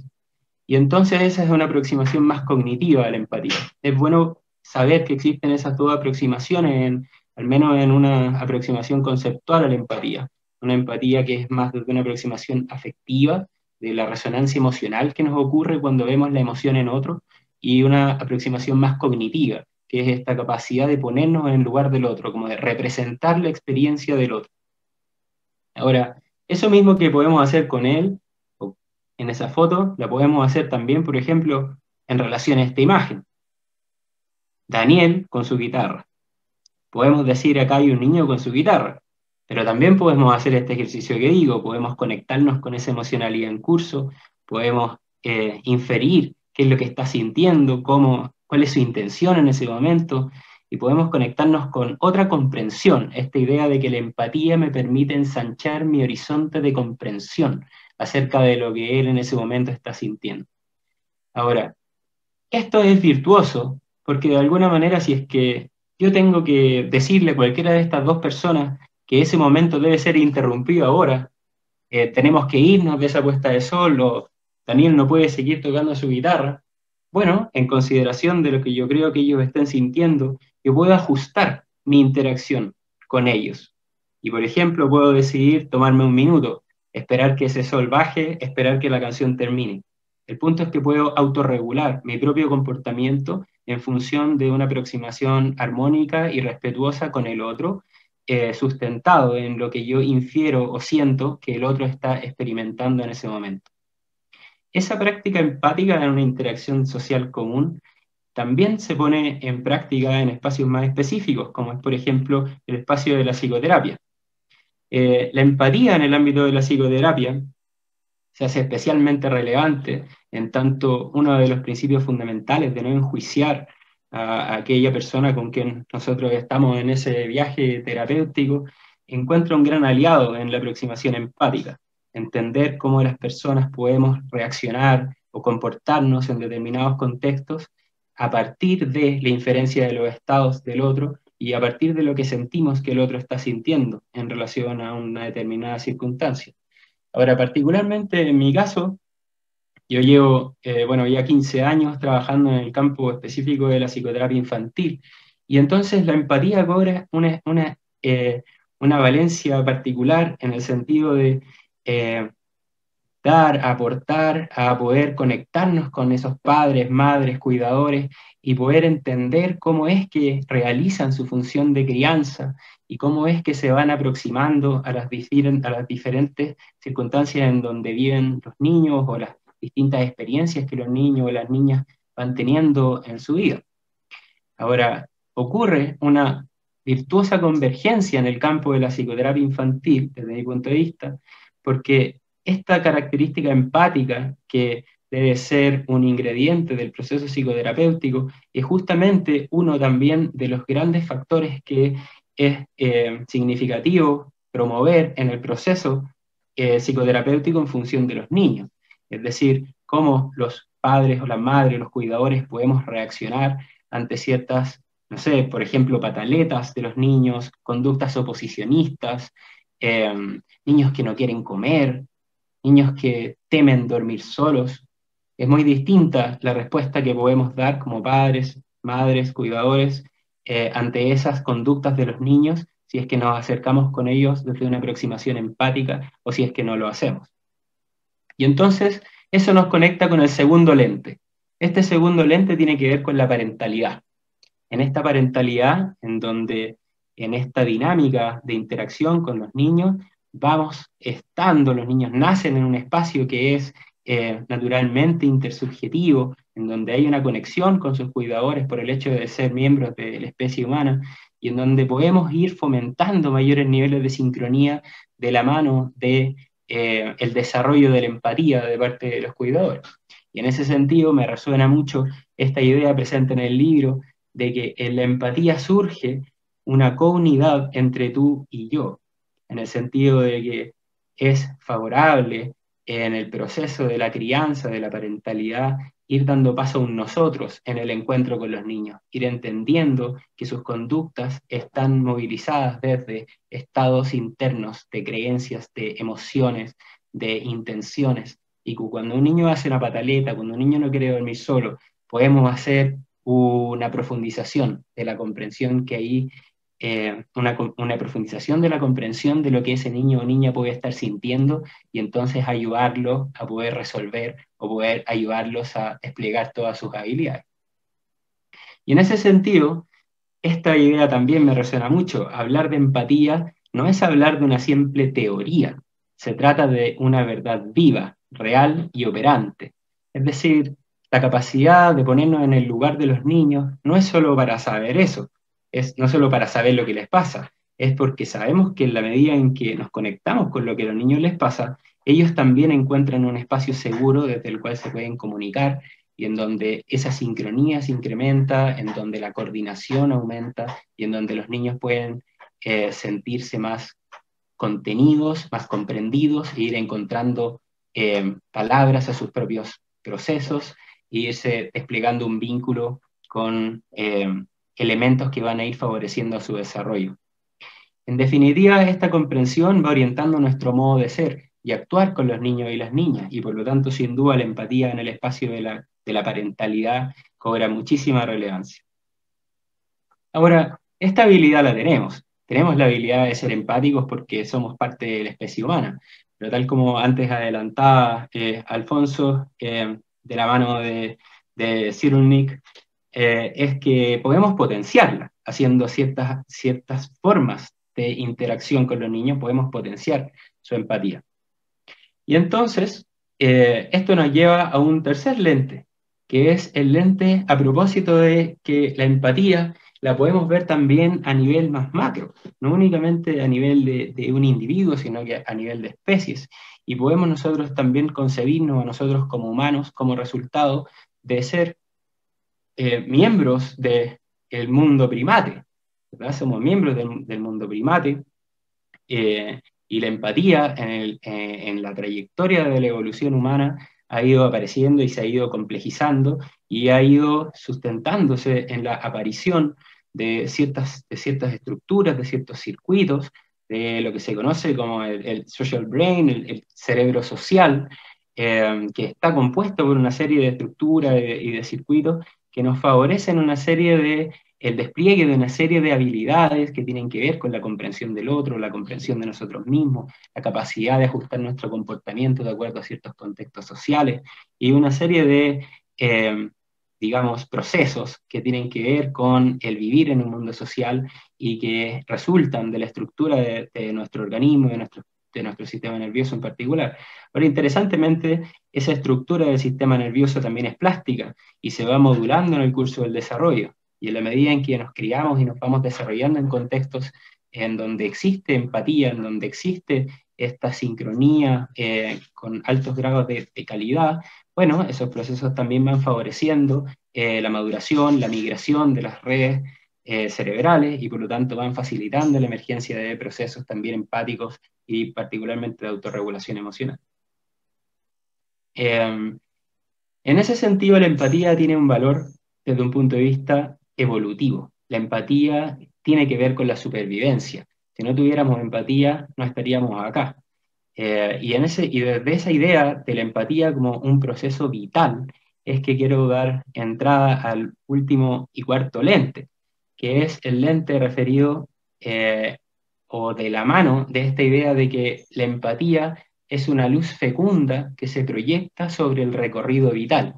Y entonces esa es una aproximación más cognitiva de la empatía. Es bueno saber que existen esas dos aproximaciones, al menos en una aproximación conceptual a la empatía. Una empatía que es más de una aproximación afectiva, de la resonancia emocional que nos ocurre cuando vemos la emoción en otro, y una aproximación más cognitiva, que es esta capacidad de ponernos en el lugar del otro, como de representar la experiencia del otro. Ahora, eso mismo que podemos hacer con él, en esa foto, la podemos hacer también, por ejemplo, en relación a esta imagen. Daniel con su guitarra. Podemos decir acá hay un niño con su guitarra, pero también podemos hacer este ejercicio que digo, podemos conectarnos con esa emocionalidad en curso, podemos inferir qué es lo que está sintiendo, cuál es su intención en ese momento, y podemos conectarnos con otra comprensión, esta idea de que la empatía me permite ensanchar mi horizonte de comprensión acerca de lo que él en ese momento está sintiendo. Ahora, esto es virtuoso, porque de alguna manera si es que yo tengo que decirle a cualquiera de estas dos personas que ese momento debe ser interrumpido ahora, tenemos que irnos de esa puesta de sol, o Daniel no puede seguir tocando su guitarra, bueno, en consideración de lo que yo creo que ellos estén sintiendo, yo puedo ajustar mi interacción con ellos. Y por ejemplo, puedo decidir tomarme un minuto, esperar que ese sol baje, esperar que la canción termine. El punto es que puedo autorregular mi propio comportamiento en función de una aproximación armónica y respetuosa con el otro, sustentado en lo que yo infiero o siento que el otro está experimentando en ese momento. Esa práctica empática en una interacción social común también se pone en práctica en espacios más específicos, como es, por ejemplo, el espacio de la psicoterapia. La empatía en el ámbito de la psicoterapia se hace especialmente relevante en tanto uno de los principios fundamentales de no enjuiciar a aquella persona con quien nosotros estamos en ese viaje terapéutico encuentra un gran aliado en la aproximación empática. Entender cómo las personas podemos reaccionar o comportarnos en determinados contextos a partir de la inferencia de los estados del otro y a partir de lo que sentimos que el otro está sintiendo en relación a una determinada circunstancia. Ahora, particularmente en mi caso, yo llevo, ya 15 años trabajando en el campo específico de la psicoterapia infantil, y entonces la empatía cobra una valencia particular en el sentido de aportar, a poder conectarnos con esos padres, madres, cuidadores, y poder entender cómo es que realizan su función de crianza y cómo es que se van aproximando a las diferentes circunstancias en donde viven los niños o las distintas experiencias que los niños o las niñas van teniendo en su vida. Ahora, ocurre una virtuosa convergencia en el campo de la psicoterapia infantil, desde mi punto de vista, porque esta característica empática que debe ser un ingrediente del proceso psicoterapéutico es justamente uno también de los grandes factores que es significativo promover en el proceso psicoterapéutico en función de los niños. Es decir, cómo los padres o las madres, los cuidadores podemos reaccionar ante ciertas, no sé, por ejemplo, pataletas de los niños, conductas oposicionistas, niños que no quieren comer, niños que temen dormir solos. Es muy distinta la respuesta que podemos dar como padres, madres, cuidadores, ante esas conductas de los niños, si es que nos acercamos con ellos desde una aproximación empática o si es que no lo hacemos. Y entonces eso nos conecta con el segundo lente. Este segundo lente tiene que ver con la parentalidad. En esta parentalidad, en donde en esta dinámica de interacción con los niños, vamos estando, los niños nacen en un espacio que es naturalmente intersubjetivo, en donde hay una conexión con sus cuidadores por el hecho de ser miembros de la especie humana, y en donde podemos ir fomentando mayores niveles de sincronía de la mano de el desarrollo de la empatía de parte de los cuidadores. Y en ese sentido me resuena mucho esta idea presente en el libro de que en la empatía surge una counidad entre tú y yo, en el sentido de que es favorable en el proceso de la crianza, de la parentalidad, ir dando paso a un nosotros en el encuentro con los niños, ir entendiendo que sus conductas están movilizadas desde estados internos de creencias, de emociones, de intenciones, y que cuando un niño hace una pataleta, cuando un niño no quiere dormir solo, podemos hacer una profundización de la comprensión que ahí, una profundización de la comprensión de lo que ese niño o niña puede estar sintiendo, y entonces ayudarlo a poder resolver o poder ayudarlos a desplegar todas sus habilidades. Y en ese sentido, esta idea también me resuena mucho. Hablar de empatía no es hablar de una simple teoría, se trata de una verdad viva, real y operante. Es decir, la capacidad de ponernos en el lugar de los niños no es solo para saber eso, no solo para saber lo que les pasa, es porque sabemos que en la medida en que nos conectamos con lo que a los niños les pasa, ellos también encuentran un espacio seguro desde el cual se pueden comunicar y en donde esa sincronía se incrementa, en donde la coordinación aumenta y en donde los niños pueden sentirse más contenidos, más comprendidos e ir encontrando palabras a sus propios procesos e irse desplegando un vínculo con elementos que van a ir favoreciendo su desarrollo. En definitiva, esta comprensión va orientando nuestro modo de ser y actuar con los niños y las niñas, y por lo tanto, sin duda, la empatía en el espacio de la parentalidad cobra muchísima relevancia. Ahora, esta habilidad la tenemos. Tenemos la habilidad de ser empáticos porque somos parte de la especie humana, pero tal como antes adelantaba Alfonso, de la mano de Cyrulnik, es que podemos potenciarla, haciendo ciertas formas de interacción con los niños, podemos potenciar su empatía. Y entonces, esto nos lleva a un tercer lente, que es el lente a propósito de que la empatía la podemos ver también a nivel más macro, no únicamente a nivel de un individuo, sino que a nivel de especies. Y podemos nosotros también concebirnos a nosotros como humanos como resultado de ser miembros del mundo primate, ¿verdad? Somos miembros del mundo primate, y la empatía en la trayectoria de la evolución humana ha ido apareciendo y se ha ido complejizando y ha ido sustentándose en la aparición de ciertas estructuras, de ciertos circuitos, de lo que se conoce como el social brain, el cerebro social, que está compuesto por una serie de estructuras y de circuitos que nos favorecen el despliegue de una serie de habilidades que tienen que ver con la comprensión del otro, la comprensión de nosotros mismos, la capacidad de ajustar nuestro comportamiento de acuerdo a ciertos contextos sociales, y una serie de, digamos, procesos que tienen que ver con el vivir en un mundo social y que resultan de la estructura de nuestro organismo, de nuestro sistema nervioso en particular. Ahora, interesantemente, esa estructura del sistema nervioso también es plástica y se va modulando en el curso del desarrollo. Y en la medida en que nos criamos y nos vamos desarrollando en contextos en donde existe empatía, en donde existe esta sincronía con altos grados de calidad, bueno, esos procesos también van favoreciendo la maduración, la migración de las redes cerebrales y por lo tanto van facilitando la emergencia de procesos también empáticos y particularmente de autorregulación emocional. En ese sentido, la empatía tiene un valor desde un punto de vista evolutivo. La empatía tiene que ver con la supervivencia. Si no tuviéramos empatía, no estaríamos acá. Y desde esa idea de la empatía como un proceso vital, es que quiero dar entrada al último y cuarto lente, que es el lente referido o de la mano de esta idea de que la empatía es una luz fecunda que se proyecta sobre el recorrido vital.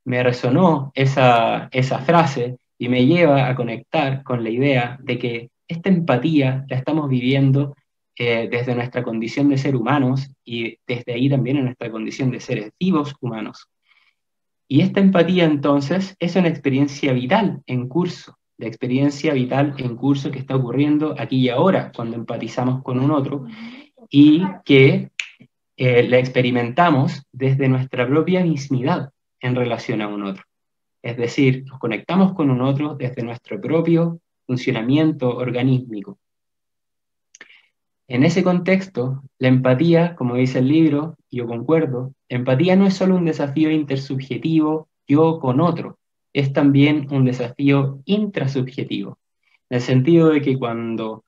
Me resonó esa frase y me lleva a conectar con la idea de que esta empatía la estamos viviendo desde nuestra condición de ser humanos y desde ahí también en nuestra condición de seres vivos humanos. Y esta empatía entonces es una experiencia vital en curso, la experiencia vital en curso que está ocurriendo aquí y ahora cuando empatizamos con un otro y que la experimentamos desde nuestra propia mismidad en relación a un otro. Es decir, nos conectamos con un otro desde nuestro propio funcionamiento organísmico. En ese contexto, la empatía, como dice el libro, y yo concuerdo, empatía no es solo un desafío intersubjetivo yo con otro, es también un desafío intrasubjetivo, en el sentido de que cuando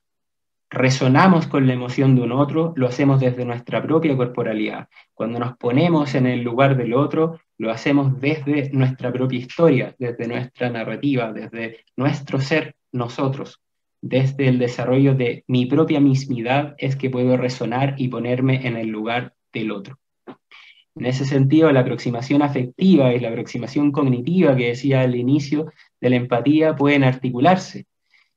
resonamos con la emoción de un otro, lo hacemos desde nuestra propia corporalidad. Cuando nos ponemos en el lugar del otro, lo hacemos desde nuestra propia historia, desde nuestra narrativa, desde nuestro ser nosotros. Desde el desarrollo de mi propia mismidad es que puedo resonar y ponerme en el lugar del otro. En ese sentido, la aproximación afectiva y la aproximación cognitiva que decía al inicio de la empatía pueden articularse.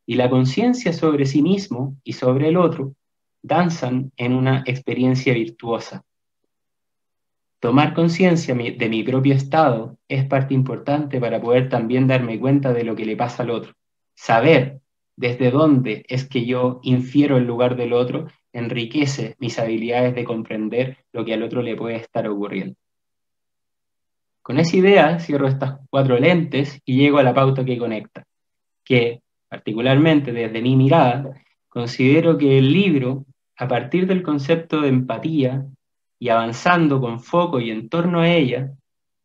Y la conciencia sobre sí mismo y sobre el otro danzan en una experiencia virtuosa. Tomar conciencia de mi propio estado es parte importante para poder también darme cuenta de lo que le pasa al otro. Saber desde dónde es que yo infiero el lugar del otro enriquece mis habilidades de comprender lo que al otro le puede estar ocurriendo. Con esa idea cierro estas 4 lentes y llego a la pauta que conecta, que particularmente desde mi mirada, considero que el libro, a partir del concepto de empatía y avanzando con foco y en torno a ella,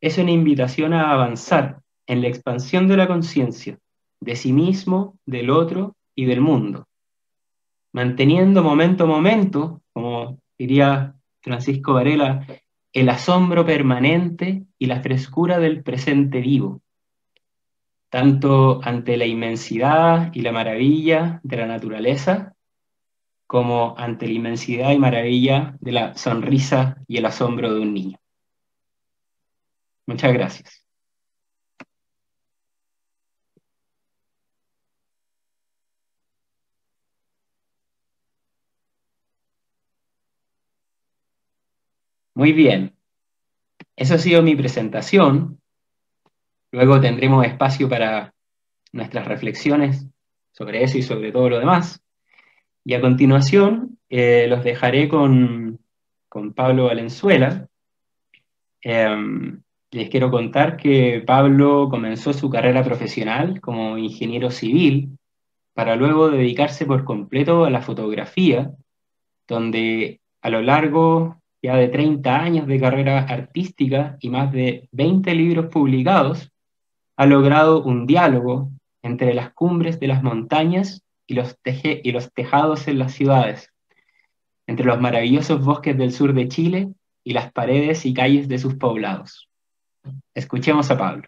es una invitación a avanzar en la expansión de la conciencia, de sí mismo, del otro y del mundo, manteniendo momento a momento, como diría Francisco Varela, el asombro permanente y la frescura del presente vivo, tanto ante la inmensidad y la maravilla de la naturaleza, como ante la inmensidad y maravilla de la sonrisa y el asombro de un niño. Muchas gracias. Muy bien. Esa ha sido mi presentación. Luego tendremos espacio para nuestras reflexiones sobre eso y sobre todo lo demás. Y a continuación los dejaré con Pablo Valenzuela. Les quiero contar que Pablo comenzó su carrera profesional como ingeniero civil para luego dedicarse por completo a la fotografía, donde a lo largo ya de 30 años de carrera artística y más de 20 libros publicados, ha logrado un diálogo entre las cumbres de las montañas y los tejados en las ciudades, entre los maravillosos bosques del sur de Chile y las paredes y calles de sus poblados. Escuchemos a Pablo.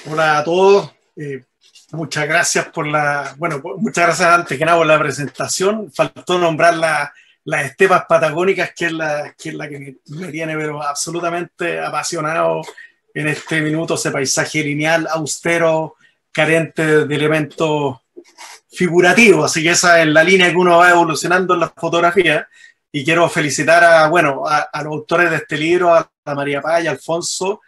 Hola a todos. Muchas gracias muchas gracias antes que nada por la presentación. Faltó nombrar las estepas patagónicas, que es la que me tiene pero absolutamente apasionado en este minuto, ese paisaje lineal, austero, carente de elementos figurativos. Así que esa es la línea que uno va evolucionando en la fotografía. Y quiero felicitar a los autores de este libro, a María Paz y a Alfonso,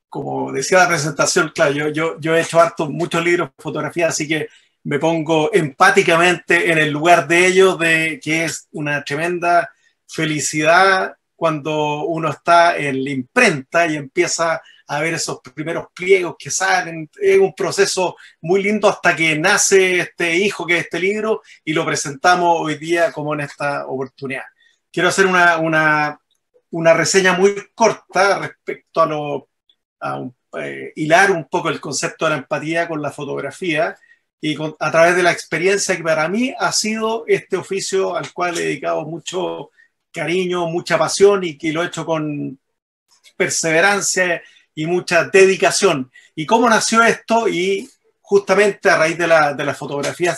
como decía la presentación, claro, yo he hecho muchos libros de fotografía, así que me pongo empáticamente en el lugar de ellos, que es una tremenda felicidad cuando uno está en la imprenta y empieza a ver esos primeros pliegos que salen. Es un proceso muy lindo hasta que nace este hijo que es este libro y lo presentamos hoy día como en esta oportunidad. Quiero hacer una reseña muy corta respecto a hilar un poco el concepto de la empatía con la fotografía y a través de la experiencia que para mí ha sido este oficio al cual he dedicado mucho cariño, mucha pasión y que lo he hecho con perseverancia y mucha dedicación. ¿Y cómo nació esto? Y justamente a raíz de la fotografía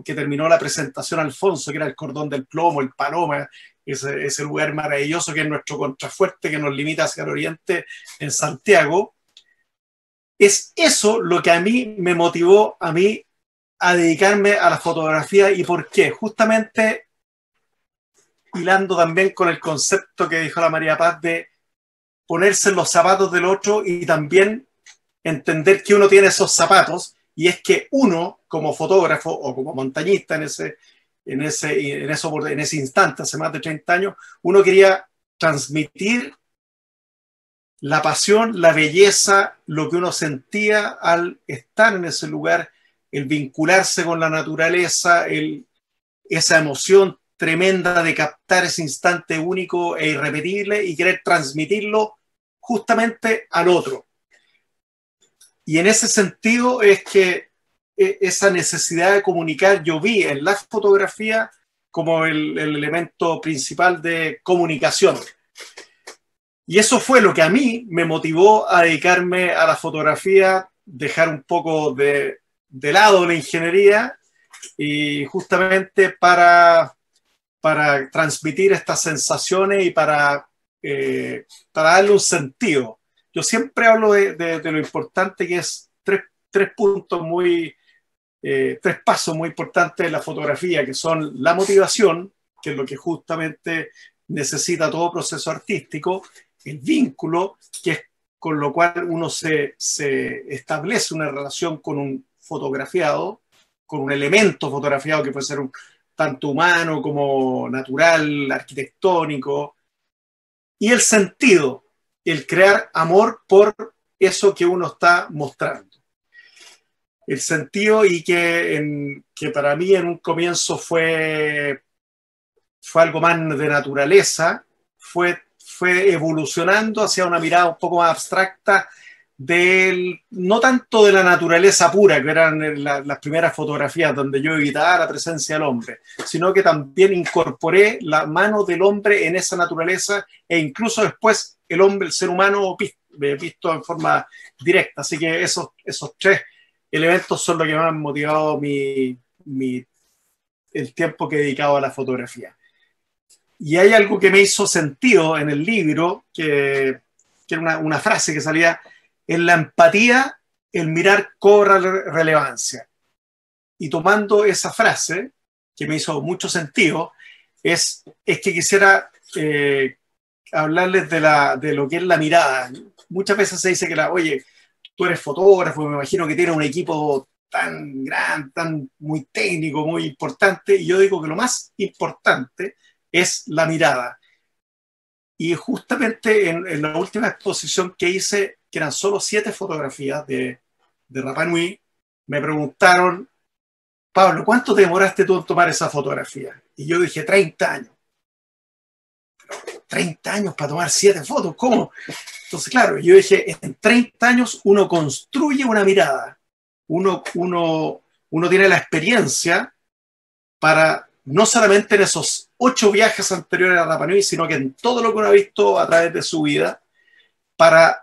que terminó la presentación Alfonso, que era el Cordón del Plomo, el Paloma, ese lugar maravilloso que es nuestro contrafuerte que nos limita hacia el oriente en Santiago. Es eso lo que a mí me motivó a dedicarme a la fotografía. ¿Y por qué? Justamente hilando también con el concepto que dijo la María Paz de ponerse en los zapatos del otro y también entender que uno tiene esos zapatos, y es que uno como fotógrafo o como montañista en ese instante, hace más de 30 años, uno quería transmitir la pasión, la belleza, lo que uno sentía al estar en ese lugar, el vincularse con la naturaleza, esa emoción tremenda de captar ese instante único e irrepetible y querer transmitirlo justamente al otro. Y en ese sentido es que esa necesidad de comunicar yo vi en la fotografía como el elemento principal de comunicación. Y eso fue lo que a mí me motivó a dedicarme a la fotografía, dejar un poco de lado la ingeniería y justamente para transmitir estas sensaciones y para darle un sentido. Yo siempre hablo de lo importante que es tres pasos muy importantes de la fotografía, que son la motivación, que es lo que justamente necesita todo proceso artístico, el vínculo, que es con lo cual uno se establece una relación con un fotografiado, con un elemento fotografiado que puede ser tanto humano como natural, arquitectónico, y el sentido, el crear amor por eso que uno está mostrando. El sentido, y que para mí en un comienzo fue algo más de naturaleza, fue evolucionando hacia una mirada un poco más abstracta no tanto de la naturaleza pura, que eran las primeras fotografías donde yo evitaba la presencia del hombre, sino que también incorporé la mano del hombre en esa naturaleza e incluso después el ser humano visto en forma directa. Así que esos tres elementos son los que me han motivado el tiempo que he dedicado a la fotografía. Y hay algo que me hizo sentido en el libro, que era una frase que salía: en la empatía, el mirar cobra relevancia. Y tomando esa frase, que me hizo mucho sentido, es que quisiera hablarles de lo que es la mirada. Muchas veces se dice que oye, tú eres fotógrafo, me imagino que tienes un equipo tan grande, muy técnico, muy importante, y yo digo que lo más importante es la mirada. Y justamente en la última exposición que hice, que eran solo 7 fotografías de Rapa Nui, me preguntaron: Pablo, ¿cuánto te demoraste tú en tomar esa fotografía? Y yo dije 30 años. Pero 30 años para tomar 7 fotos, ¿cómo? Entonces, claro, yo dije, en 30 años uno construye una mirada. Uno tiene la experiencia para, no solamente en esos 8 viajes anteriores a Rapa Nui, sino que en todo lo que uno ha visto a través de su vida, para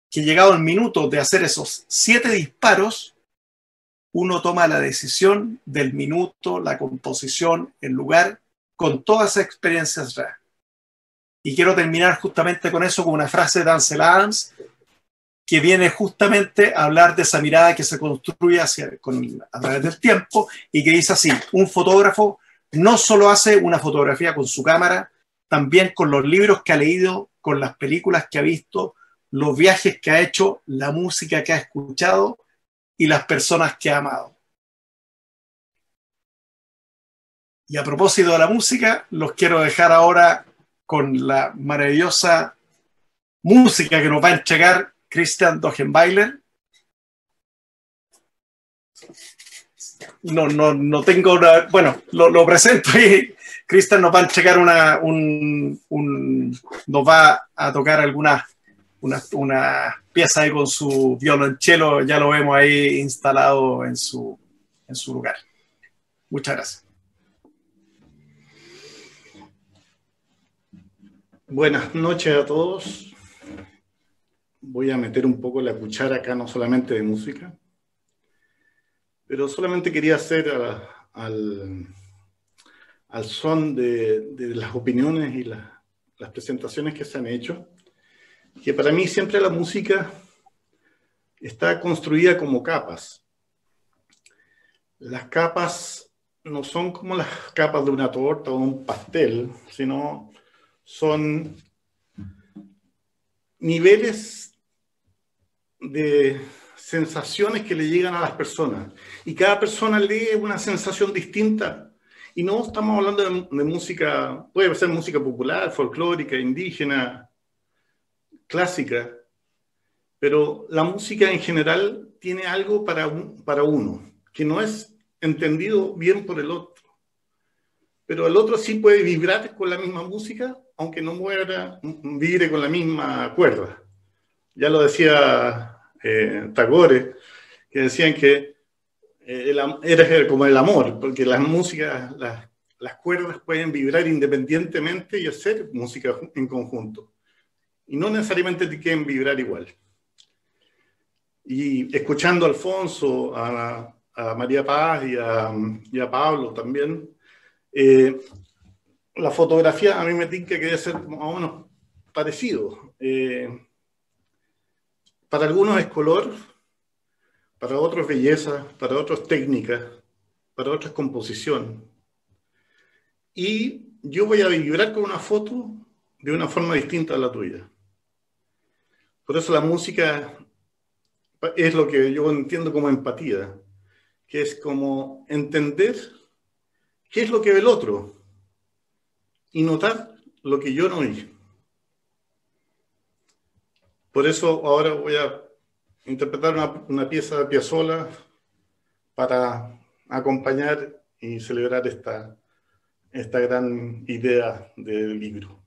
que llegado el minuto de hacer esos 7 disparos, uno toma la decisión del minuto, la composición, el lugar, con todas esas experiencias atrás. Y quiero terminar justamente con eso, con una frase de Ansel Adams, que viene justamente a hablar de esa mirada que se construye a través del tiempo, y que dice así: un fotógrafo no solo hace una fotografía con su cámara, también con los libros que ha leído, con las películas que ha visto, los viajes que ha hecho, la música que ha escuchado y las personas que ha amado. Y a propósito de la música, los quiero dejar ahora con la maravillosa música que nos va a entregar Christian Dogenbailer. No tengo una... Bueno, lo presento y Christian nos va a entregar nos va a tocar algunas una pieza ahí con su violonchelo, ya lo vemos ahí instalado en su lugar. Muchas gracias. Buenas noches a todos. Voy a meter un poco la cuchara acá, no solamente de música, pero solamente quería hacer al son de las opiniones y las presentaciones que se han hecho, que para mí siempre la música está construida como capas. Las capas no son como las capas de una torta o un pastel, sino son niveles de sensaciones que le llegan a las personas. Y cada persona lee una sensación distinta. Y no estamos hablando de música, puede ser música popular, folclórica, indígena, clásica, pero la música en general tiene algo para uno, que no es entendido bien por el otro. Pero el otro sí puede vibrar con la misma música, aunque no vibre con la misma cuerda. Ya lo decía Tagore, que decían que era como el amor, porque las músicas, las cuerdas pueden vibrar independientemente y hacer música en conjunto. Y no necesariamente quieren vibrar igual. Y escuchando a Alfonso, a María Paz y a Pablo también, la fotografía a mí me tinca que debe ser más o menos parecido. Para algunos es color, para otros belleza, para otros técnica, para otros composición. Y yo voy a vibrar con una foto de una forma distinta a la tuya. Por eso la música es lo que yo entiendo como empatía, que es como entender qué es lo que ve el otro y notar lo que yo no vi. Por eso ahora voy a interpretar una pieza de Piazzolla para acompañar y celebrar esta gran idea del libro.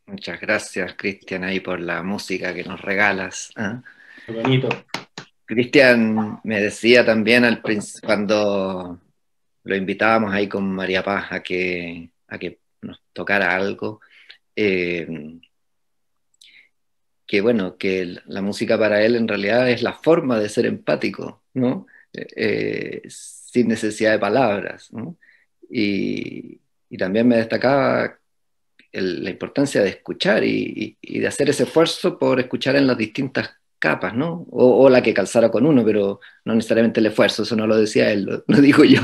Muchas gracias, Cristian, ahí por la música que nos regalas. ¿Ah? Qué bonito. Cristian me decía también cuando lo invitábamos ahí con María Paz a que nos tocara algo, que bueno, que la música para él en realidad es la forma de ser empático, ¿no? Sin necesidad de palabras, ¿no? Y también me destacaba la importancia de escuchar y de hacer ese esfuerzo por escuchar en las distintas capas, ¿no? O la que calzara con uno, pero no necesariamente el esfuerzo, eso no lo decía él, lo digo yo.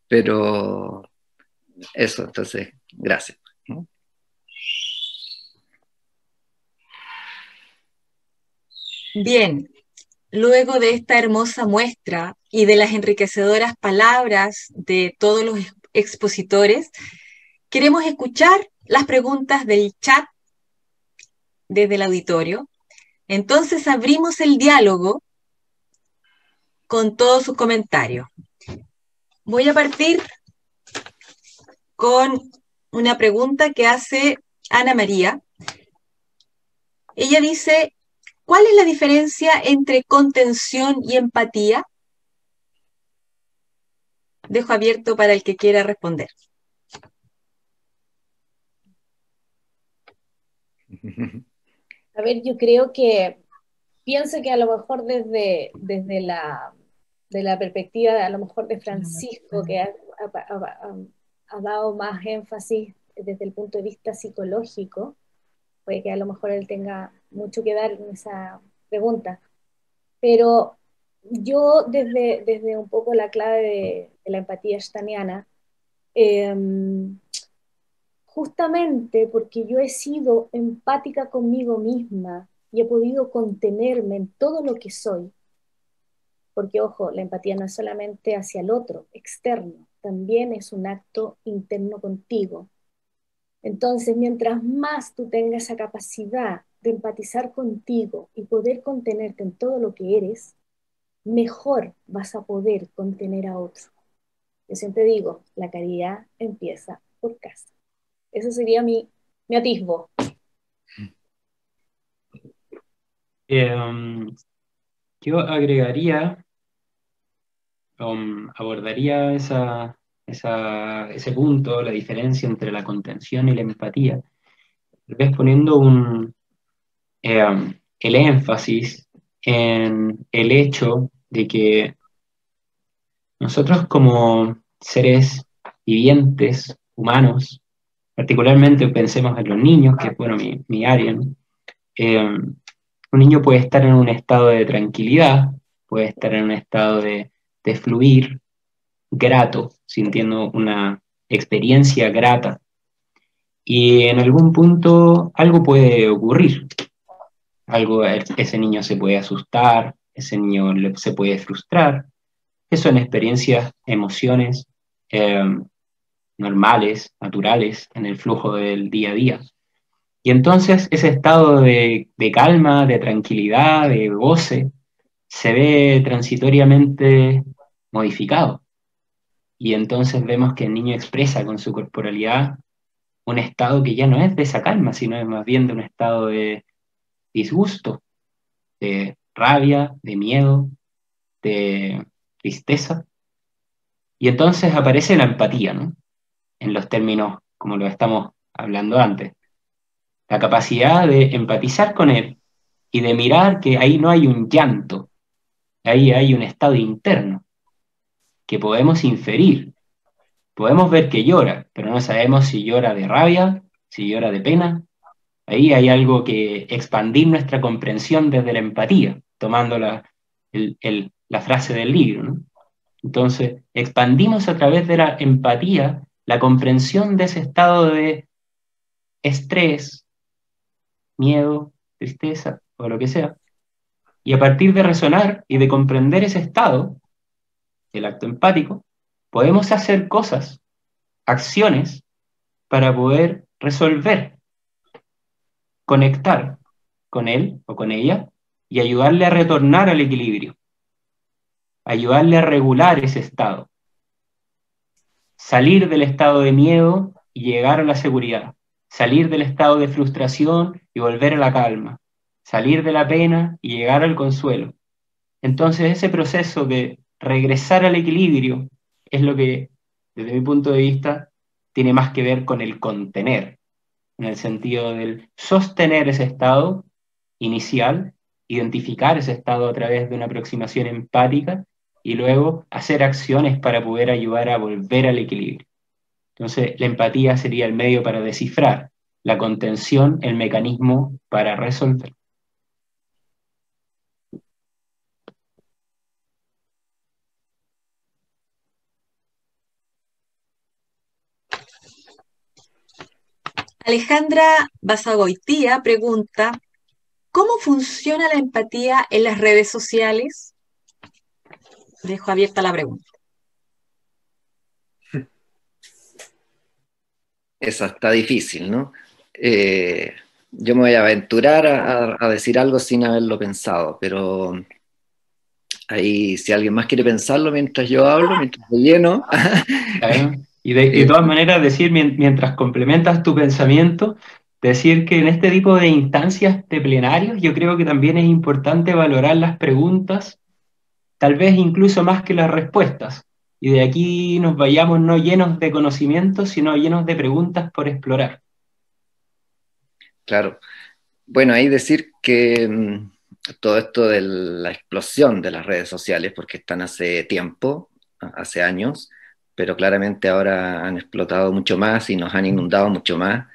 Pero eso, entonces, gracias, ¿no? Bien, luego de esta hermosa muestra y de las enriquecedoras palabras de todos los expositores, queremos escuchar las preguntas del chat desde el auditorio. Entonces abrimos el diálogo con todos sus comentarios. Voy a partir con una pregunta que hace Ana María. Ella dice, ¿cuál es la diferencia entre contención y empatía? Dejo abierto para el que quiera responder. A ver, yo creo que pienso que a lo mejor desde la perspectiva a lo mejor de Francisco, que ha dado más énfasis desde el punto de vista psicológico, puede que a lo mejor él tenga mucho que dar en esa pregunta. Pero yo desde un poco la clave de la empatía staniana, justamente porque yo he sido empática conmigo misma y he podido contenerme en todo lo que soy, porque ojo, la empatía no es solamente hacia el otro, externo, también es un acto interno contigo. Entonces, mientras más tú tengas esa capacidad de empatizar contigo y poder contenerte en todo lo que eres, mejor vas a poder contener a otro. Yo siempre digo, la caridad empieza por casa. Ese sería mi atisbo. Yo agregaría, abordaría ese punto, la diferencia entre la contención y la empatía, tal vez poniendo el énfasis en el hecho de que nosotros como seres vivientes, humanos, particularmente pensemos en los niños, que es bueno, mi área, ¿no? Un niño puede estar en un estado de tranquilidad, puede estar en un estado de fluir, grato, sintiendo una experiencia grata, y en algún punto algo puede ocurrir, ese niño se puede asustar, ese niño se puede frustrar, que son experiencias, emociones normales, naturales, en el flujo del día a día. Y entonces ese estado de calma, de tranquilidad, de goce, se ve transitoriamente modificado. Y entonces vemos que el niño expresa con su corporalidad un estado que ya no es de esa calma, sino es más bien de un estado de disgusto, de rabia, de miedo, de tristeza. Y entonces aparece la empatía, ¿no? En los términos como lo estamos hablando antes. La capacidad de empatizar con él y de mirar que ahí no hay un llanto, ahí hay un estado interno que podemos inferir. Podemos ver que llora, pero no sabemos si llora de rabia, si llora de pena. Ahí hay algo que expandir nuestra comprensión desde la empatía, tomando la frase del libro, ¿no? Entonces, expandimos a través de la empatía la comprensión de ese estado de estrés, miedo, tristeza o lo que sea. Y a partir de resonar y de comprender ese estado, el acto empático, podemos hacer cosas, acciones, para poder resolver, conectar con él o con ella y ayudarle a retornar al equilibrio, ayudarle a regular ese estado, salir del estado de miedo y llegar a la seguridad, salir del estado de frustración y volver a la calma, salir de la pena y llegar al consuelo. Entonces ese proceso de regresar al equilibrio es lo que, desde mi punto de vista, tiene más que ver con el contener, en el sentido del sostener ese estado inicial, identificar ese estado a través de una aproximación empática y luego hacer acciones para poder ayudar a volver al equilibrio. Entonces, la empatía sería el medio para descifrar, la contención, el mecanismo para resolver. Alejandra Basagoitía pregunta, ¿cómo funciona la empatía en las redes sociales? Dejo abierta la pregunta. Esa está difícil, ¿no? Yo me voy a aventurar a decir algo sin haberlo pensado, pero ahí si alguien más quiere pensarlo mientras yo hablo, mientras yo lleno. Y de todas maneras, decir, mientras complementas tu pensamiento, decir que en este tipo de instancias de plenarios, yo creo que también es importante valorar las preguntas, tal vez incluso más que las respuestas. Y de aquí nos vayamos no llenos de conocimientos, sino llenos de preguntas por explorar. Claro. Bueno, ahí decir que todo esto de la explosión de las redes sociales, porque están hace tiempo, hace años, pero claramente ahora han explotado mucho más y nos han inundado mucho más.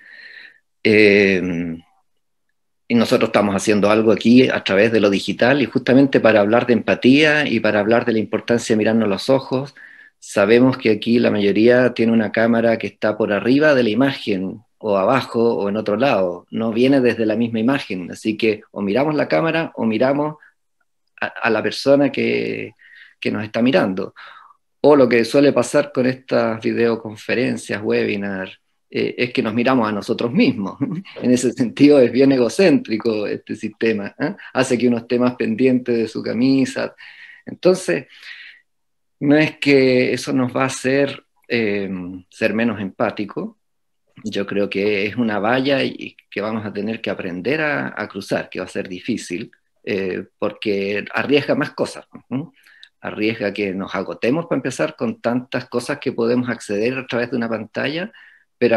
Y nosotros estamos haciendo algo aquí a través de lo digital y justamente para hablar de empatía y para hablar de la importancia de mirarnos los ojos, sabemos que aquí la mayoría tiene una cámara que está por arriba de la imagen o abajo o en otro lado, no viene desde la misma imagen, así que o miramos la cámara o miramos a la persona que nos está mirando. O lo que suele pasar con estas videoconferencias, webinars, es que nos miramos a nosotros mismos. En ese sentido es bien egocéntrico este sistema, ¿eh? Hace que uno esté más pendiente de su camisa. Entonces, no es que eso nos va a hacer ser menos empáticos. Yo creo que es una valla y que vamos a tener que aprender a cruzar, que va a ser difícil, porque arriesga más cosas, ¿no? Arriesga que nos agotemos para empezar con tantas cosas que podemos acceder a través de una pantalla, pero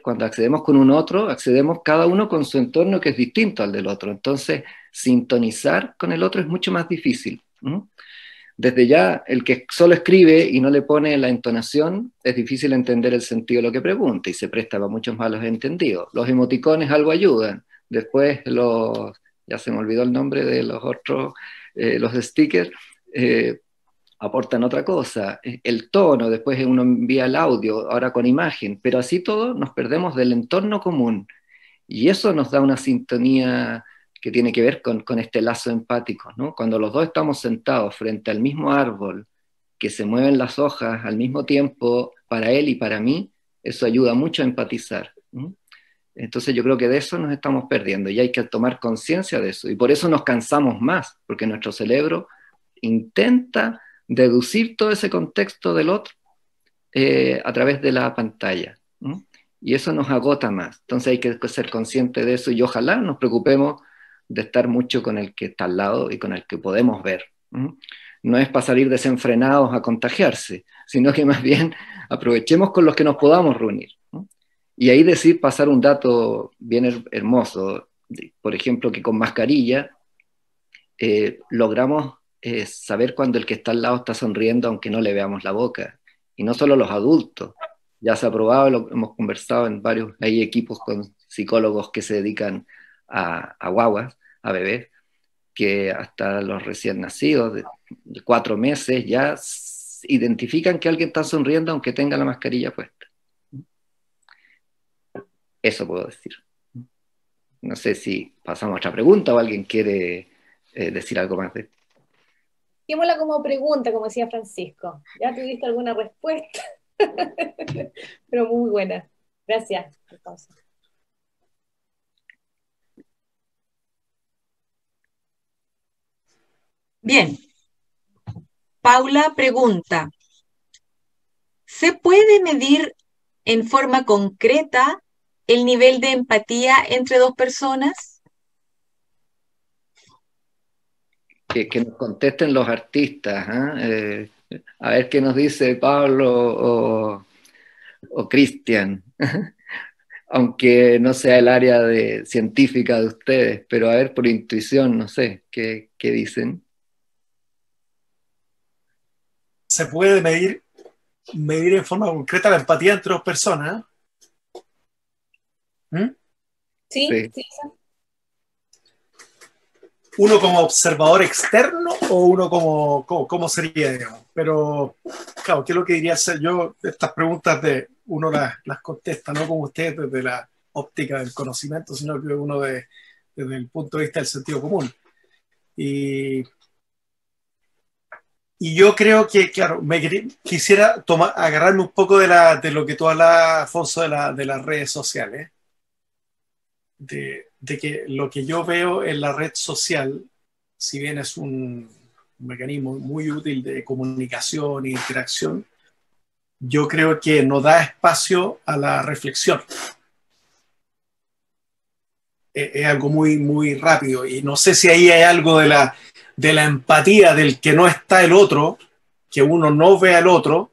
cuando accedemos con un otro, accedemos cada uno con su entorno que es distinto al del otro. Entonces, sintonizar con el otro es mucho más difícil, ¿no? Desde ya, el que solo escribe y no le pone la entonación, es difícil entender el sentido de lo que pregunta y se presta para muchos malos entendidos. Los emoticones algo ayudan. Después ya se me olvidó el nombre de los otros, los stickers, aportan otra cosa. El tono, después uno envía el audio, ahora con imagen, pero así todo nos perdemos del entorno común. Y eso nos da una sintonía que tiene que ver con este lazo empático, ¿no? Cuando los dos estamos sentados frente al mismo árbol, que se mueven las hojas al mismo tiempo para él y para mí, eso ayuda mucho a empatizar, ¿no? Entonces yo creo que de eso nos estamos perdiendo y hay que tomar conciencia de eso. Y por eso nos cansamos más, porque nuestro cerebro intenta deducir todo ese contexto del otro a través de la pantalla, ¿no? Y eso nos agota más. Entonces hay que ser consciente de eso y ojalá nos preocupemos de estar mucho con el que está al lado y con el que podemos ver. No es para salir desenfrenados a contagiarse, sino que más bien aprovechemos con los que nos podamos reunir. Y ahí pasar un dato bien hermoso, por ejemplo, que con mascarilla logramos saber cuando el que está al lado está sonriendo aunque no le veamos la boca. Y no solo los adultos, ya se ha probado, lo hemos conversado en varios, hay equipos con psicólogos que se dedican a guaguas, a bebés, que hasta los recién nacidos de 4 meses ya identifican que alguien está sonriendo aunque tenga la mascarilla puesta. Eso puedo decir. No sé si pasamos a otra pregunta o alguien quiere decir algo más de esto. Démosla como pregunta, como decía Francisco. ¿Ya tuviste alguna respuesta? Pero muy buena. Gracias. Bien. Paula pregunta, ¿se puede medir en forma concreta el nivel de empatía entre dos personas? Que nos contesten los artistas, ¿ah? A ver qué nos dice Pablo o Cristian, aunque no sea el área científica de ustedes, pero a ver por intuición, no sé, ¿qué dicen? ¿Se puede medir en forma concreta la empatía entre dos personas? ¿Mm? Sí, Sí. sí. ¿Uno como observador externo o uno cómo sería, digamos? Pero, claro, ¿qué es lo que diría hacer yo? Estas preguntas uno las contesta, no como ustedes desde la óptica del conocimiento, sino que uno desde el punto de vista del sentido común. Y yo creo que, claro, quisiera agarrarme un poco de lo que tú hablas, Afonso, de las redes sociales. De que lo que yo veo en la red social, si bien es un mecanismo muy útil de comunicación e interacción, yo creo que no da espacio a la reflexión. Es algo muy, muy rápido, y no sé si ahí hay algo de la empatía del que no está el otro, que uno no ve al otro,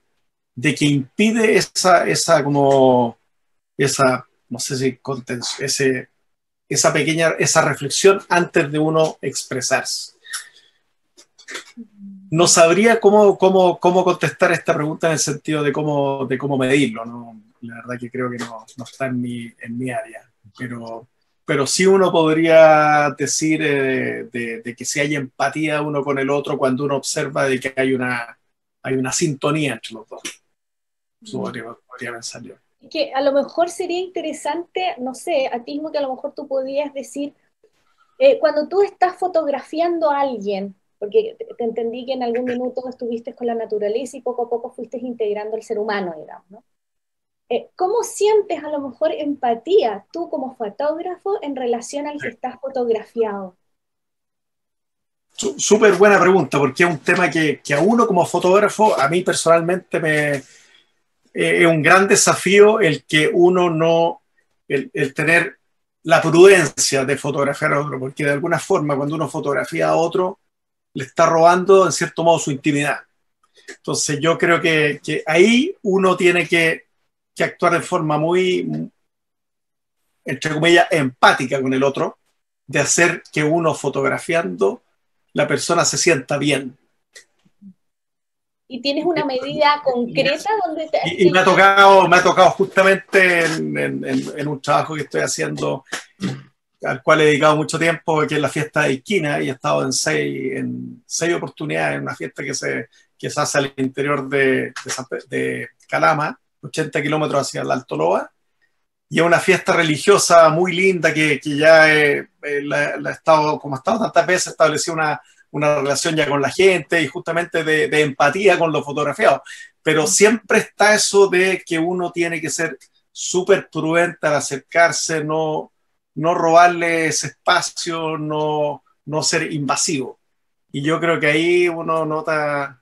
de que impide no sé si esa reflexión antes de uno expresarse. No sabría cómo contestar esta pregunta en el sentido de cómo medirlo, ¿no? La verdad que creo que no está en mi área, pero sí uno podría decir de que si hay empatía uno con el otro cuando uno observa de que hay una sintonía entre los dos. Eso podría pensar yo. Que a lo mejor sería interesante, no sé, a ti mismo que a lo mejor tú podías decir, cuando tú estás fotografiando a alguien, porque te entendí que en algún minuto estuviste con la naturaleza y poco a poco fuiste integrando al ser humano, digamos, ¿no? ¿Cómo sientes a lo mejor empatía tú como fotógrafo en relación al que estás fotografiado? Súper buena pregunta, porque es un tema que a uno como fotógrafo, a mí personalmente es un gran desafío el que uno no, el tener la prudencia de fotografiar a otro, porque de alguna forma cuando uno fotografía a otro, le está robando en cierto modo su intimidad. Entonces yo creo que ahí uno tiene que actuar de forma muy, entre comillas, empática con el otro, de hacer que uno fotografiando la persona se sienta bien. ¿Y tienes una medida concreta donde y me ha tocado justamente en un trabajo que estoy haciendo, al cual he dedicado mucho tiempo, que es la fiesta de Iquina, y he estado en seis oportunidades en una fiesta que se hace al interior de Calama, 80 kilómetros hacia el Alto Loa, y es una fiesta religiosa muy linda que ya he estado, como he estado tantas veces, establecí una relación ya con la gente y justamente de empatía con los fotografiados. Pero siempre está eso de que uno tiene que ser súper prudente al acercarse, no robarle ese espacio, no ser invasivo. Y yo creo que ahí uno nota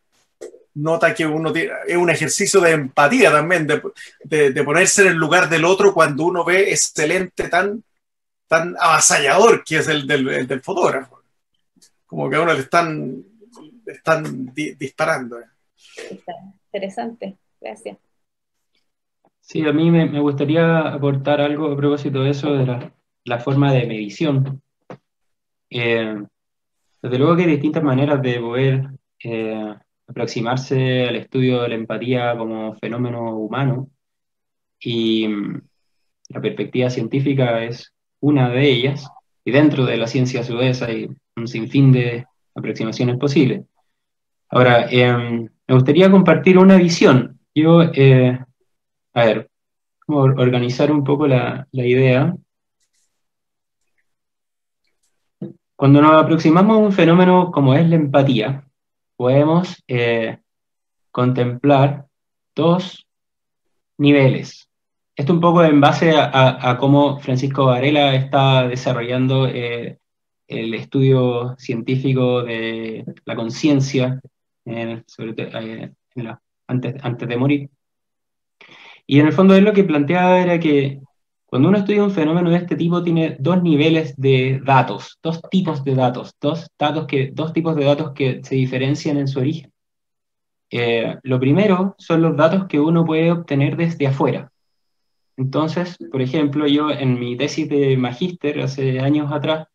que uno es un ejercicio de empatía también, de ponerse en el lugar del otro cuando uno ve ese lente tan avasallador que es el del fotógrafo. Como que a uno le están disparando. Interesante, gracias. Sí, a mí me gustaría aportar algo a propósito de eso, de la forma de medición. Desde luego que hay distintas maneras de poder aproximarse al estudio de la empatía como fenómeno humano, y la perspectiva científica es una de ellas, y dentro de la ciencia a su vez hay un sinfín de aproximaciones posibles. Ahora, me gustaría compartir una visión. Yo, a ver, cómo organizar un poco la idea. Cuando nos aproximamos a un fenómeno como es la empatía, podemos contemplar dos niveles. Esto un poco en base a cómo Francisco Varela está desarrollando el estudio científico de la conciencia, antes de morir. Y en el fondo él lo que planteaba era que Cuando uno estudia un fenómeno de este tipo, tiene dos niveles de datos, dos tipos de datos, dos tipos de datos que se diferencian en su origen. Lo primero son los datos que uno puede obtener desde afuera. Entonces, por ejemplo, yo en mi tesis de magíster, hace años atrás,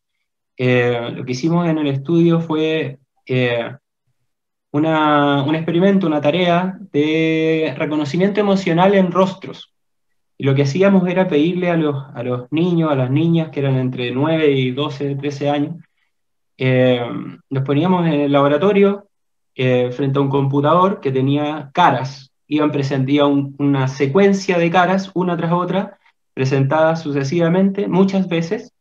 lo que hicimos en el estudio fue un experimento, una tarea de reconocimiento emocional en rostros. Y lo que hacíamos era pedirle a los niños, a las niñas, que eran entre 9 y 12, 13 años, los poníamos en el laboratorio frente a un computador que tenía caras. Iba una secuencia de caras, una tras otra, presentadas sucesivamente, muchas veces,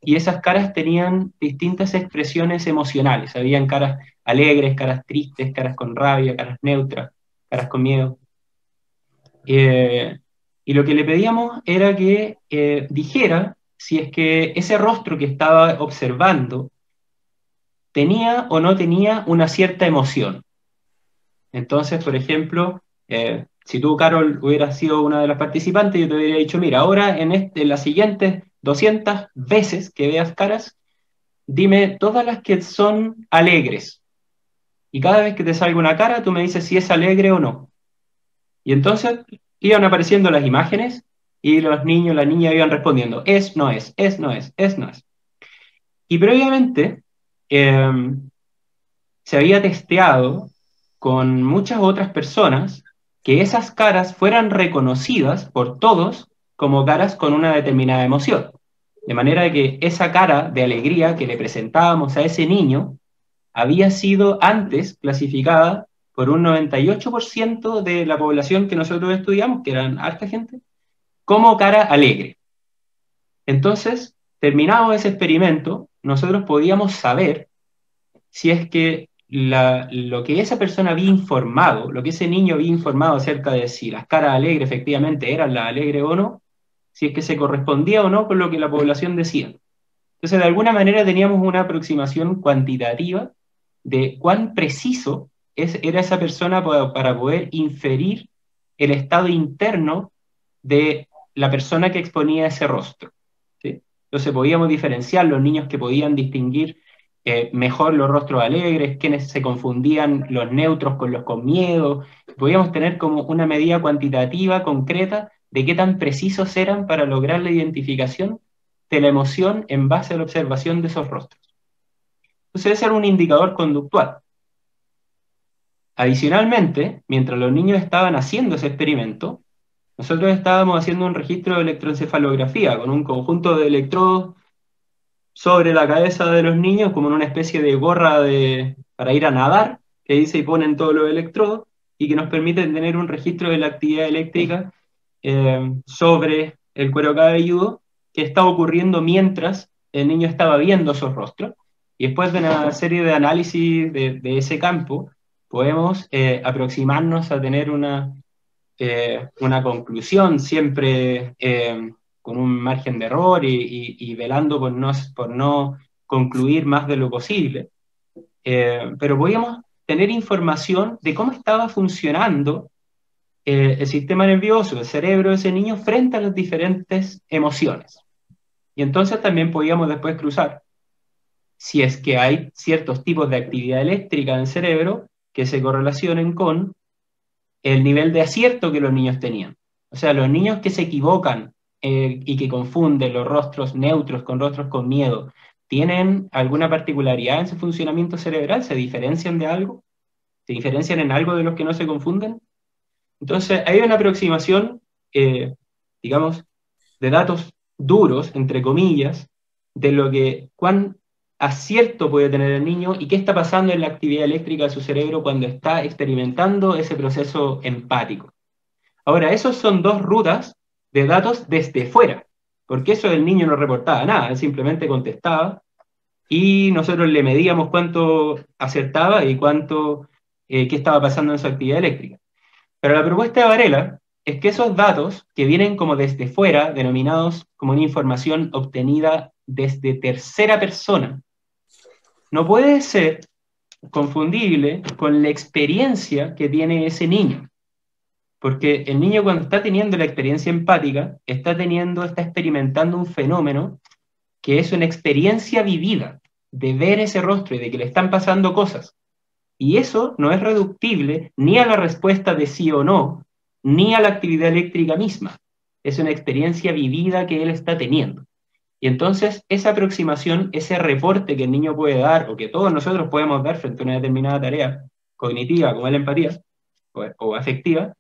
y esas caras tenían distintas expresiones emocionales. Habían caras alegres, caras tristes, caras con rabia, caras neutras, caras con miedo. Y lo que le pedíamos era que dijera si es que ese rostro que estaba observando tenía o no tenía una cierta emoción. Entonces, por ejemplo, si tú, Carol, hubieras sido una de las participantes, yo te hubiera dicho, mira, ahora en las siguientes 200 veces que veas caras, dime todas las que son alegres. Y cada vez que te salga una cara, tú me dices si es alegre o no. Y entonces iban apareciendo las imágenes y los niños, las niñas iban respondiendo, es, no es, es, no es, es, no es. Y previamente se había testeado con muchas otras personas que esas caras fueran reconocidas por todos como caras con una determinada emoción. De manera que esa cara de alegría que le presentábamos a ese niño había sido antes clasificada por un 98% de la población que nosotros estudiamos, que eran harta gente, como cara alegre. Entonces, terminado ese experimento, nosotros podíamos saber si es que lo que esa persona había informado, lo que ese niño había informado acerca de si las caras alegres efectivamente eran las alegres o no, si es que se correspondía o no con lo que la población decía. Entonces, de alguna manera teníamos una aproximación cuantitativa de cuán preciso era esa persona para poder inferir el estado interno de la persona que exponía ese rostro, ¿sí? Entonces podíamos diferenciar los niños que podían distinguir mejor los rostros alegres, quienes se confundían los neutros con los con miedo. Podíamos tener como una medida cuantitativa concreta de qué tan precisos eran para lograr la identificación de la emoción en base a la observación de esos rostros. Entonces ese era un indicador conductual. Adicionalmente, mientras los niños estaban haciendo ese experimento, nosotros estábamos haciendo un registro de electroencefalografía con un conjunto de electrodos sobre la cabeza de los niños, como en una especie de gorra para ir a nadar, que ahí se ponen todos los electrodos y que nos permiten tener un registro de la actividad eléctrica sobre el cuero cabelludo que estaba ocurriendo mientras el niño estaba viendo esos rostros. Y después de una serie de análisis de ese campo, podemos aproximarnos a tener una conclusión siempre con un margen de error y velando por no concluir más de lo posible. Pero podíamos tener información de cómo estaba funcionando el sistema nervioso, el cerebro de ese niño frente a las diferentes emociones. Y entonces también podíamos después cruzar si es que hay ciertos tipos de actividad eléctrica en el cerebro que se correlacionen con el nivel de acierto que los niños tenían. O sea, los niños que se equivocan y que confunden los rostros neutros con rostros con miedo, ¿tienen alguna particularidad en su funcionamiento cerebral? ¿Se diferencian de algo? ¿Se diferencian en algo de los que no se confunden? Entonces, hay una aproximación, digamos, de datos duros, entre comillas, de cuán acierto puede tener el niño y qué está pasando en la actividad eléctrica de su cerebro cuando está experimentando ese proceso empático. Ahora, esos son dos rutas de datos desde fuera, porque eso el niño no reportaba nada, él simplemente contestaba y nosotros le medíamos cuánto acertaba y qué estaba pasando en su actividad eléctrica. Pero la propuesta de Varela es que esos datos que vienen como desde fuera, denominados como una información obtenida desde tercera persona, no puede ser confundible con la experiencia que tiene ese niño. Porque el niño cuando está teniendo la experiencia empática, está experimentando un fenómeno que es una experiencia vivida, de ver ese rostro y de que le están pasando cosas. Y eso no es reductible ni a la respuesta de sí o no, ni a la actividad eléctrica misma. Es una experiencia vivida que él está teniendo. Y entonces esa aproximación, ese reporte que el niño puede dar, o que todos nosotros podemos dar frente a una determinada tarea cognitiva, como es la empatía, o afectiva,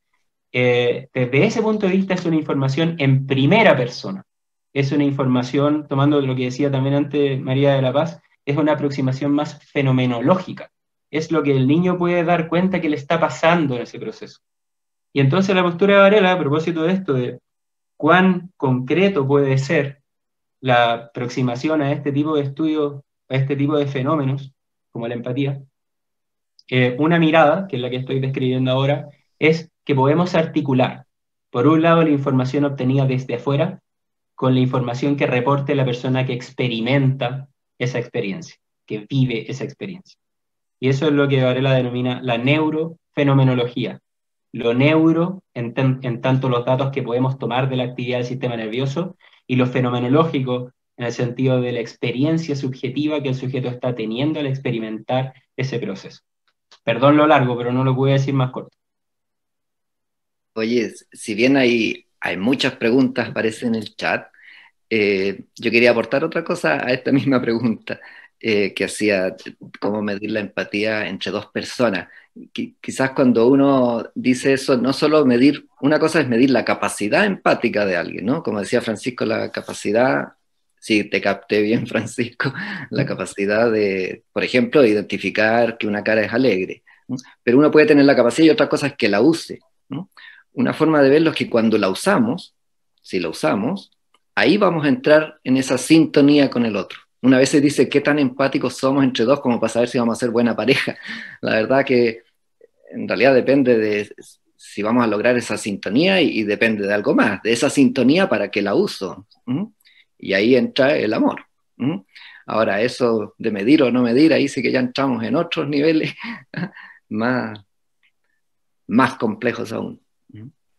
desde ese punto de vista es una información en primera persona. Es una información, tomando lo que decía también antes María de la Paz, es una aproximación más fenomenológica. Es lo que el niño puede dar cuenta que le está pasando en ese proceso. Y entonces la postura de Varela, a propósito de esto, de cuán concreto puede ser la aproximación a este tipo de estudios, a este tipo de fenómenos, como la empatía, una mirada, que es la que estoy describiendo ahora, es que podemos articular, por un lado, la información obtenida desde afuera, con la información que reporte la persona que experimenta esa experiencia, que vive esa experiencia. Y eso es lo que Varela denomina la neurofenomenología. Lo neuro, en tanto los datos que podemos tomar de la actividad del sistema nervioso, y lo fenomenológico, en el sentido de la experiencia subjetiva que el sujeto está teniendo al experimentar ese proceso. Perdón lo largo, pero no lo pude decir más corto. Oye, si bien hay muchas preguntas, parece en el chat, yo quería aportar otra cosa a esta misma pregunta que hacía, cómo medir la empatía entre dos personas. Quizás cuando uno dice eso, no solo medir, una cosa es medir la capacidad empática de alguien, ¿no? Como decía Francisco, la capacidad, si te capté bien, Francisco, la capacidad de, por ejemplo, identificar que una cara es alegre, ¿no? Pero uno puede tener la capacidad y otra cosa es que la use, ¿no? Una forma de verlo es que cuando la usamos, si la usamos, ahí vamos a entrar en esa sintonía con el otro. Una vez se dice qué tan empáticos somos entre dos como para saber si vamos a ser buena pareja. La verdad que en realidad depende de si vamos a lograr esa sintonía y depende de algo más, de esa sintonía para que la uso. Y ahí entra el amor. Ahora, eso de medir o no medir, ahí sí que ya entramos en otros niveles más complejos aún.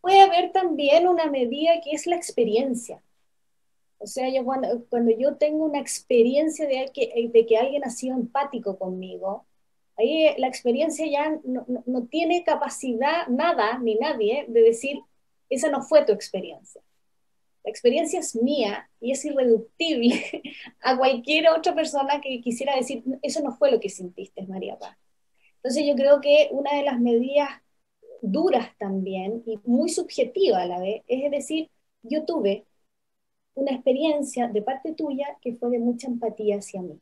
Puede haber también una medida que es la experiencia. O sea, yo cuando yo tengo una experiencia de que alguien ha sido empático conmigo, ahí la experiencia ya no tiene capacidad nada, ni nadie, de decir, esa no fue tu experiencia. La experiencia es mía y es irreductible a cualquier otra persona que quisiera decir, eso no fue lo que sintiste, María Paz. Entonces yo creo que una de las medidas duras también y muy subjetiva a la vez, es decir, yo tuve una experiencia de parte tuya que fue de mucha empatía hacia mí.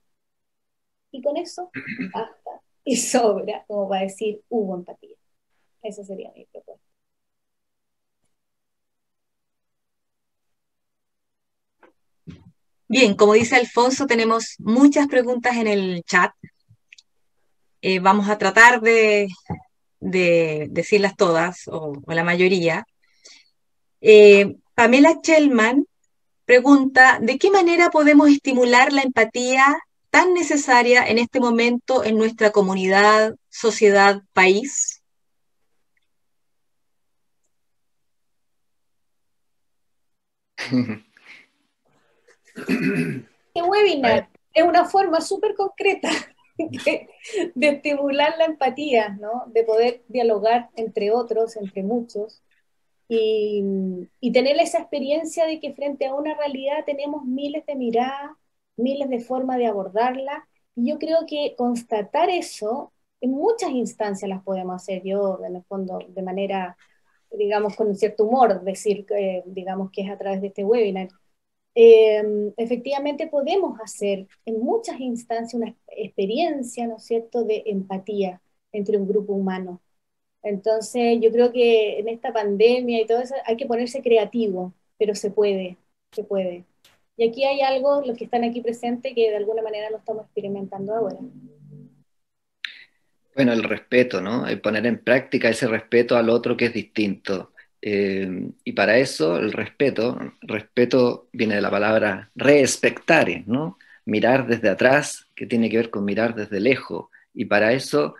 Y con eso basta y sobra como para decir hubo empatía. Esa sería mi propuesta. Bien, como dice Alfonso, tenemos muchas preguntas en el chat. Vamos a tratar de decirlas todas o la mayoría. Pamela Chelman pregunta, ¿de qué manera podemos estimular la empatía tan necesaria en este momento en nuestra comunidad, sociedad, país? Este webinar es una forma súper concreta de estimular la empatía, ¿no? De poder dialogar entre otros, entre muchos, y tener esa experiencia de que frente a una realidad tenemos miles de miradas, miles de formas de abordarla, y yo creo que constatar eso, en muchas instancias las podemos hacer, yo en el fondo de manera, digamos, con un cierto humor, decir, digamos que es a través de este webinar, efectivamente podemos hacer en muchas instancias una experiencia, ¿no es cierto?, de empatía entre un grupo humano. Entonces, yo creo que en esta pandemia y todo eso hay que ponerse creativo, pero se puede, se puede. Y aquí hay algo, los que están aquí presentes, que de alguna manera lo estamos experimentando ahora. Bueno, el respeto, ¿no? El poner en práctica ese respeto al otro que es distinto. Y para eso el respeto viene de la palabra respectare, ¿no? Mirar desde atrás, que tiene que ver con mirar desde lejos. Y para eso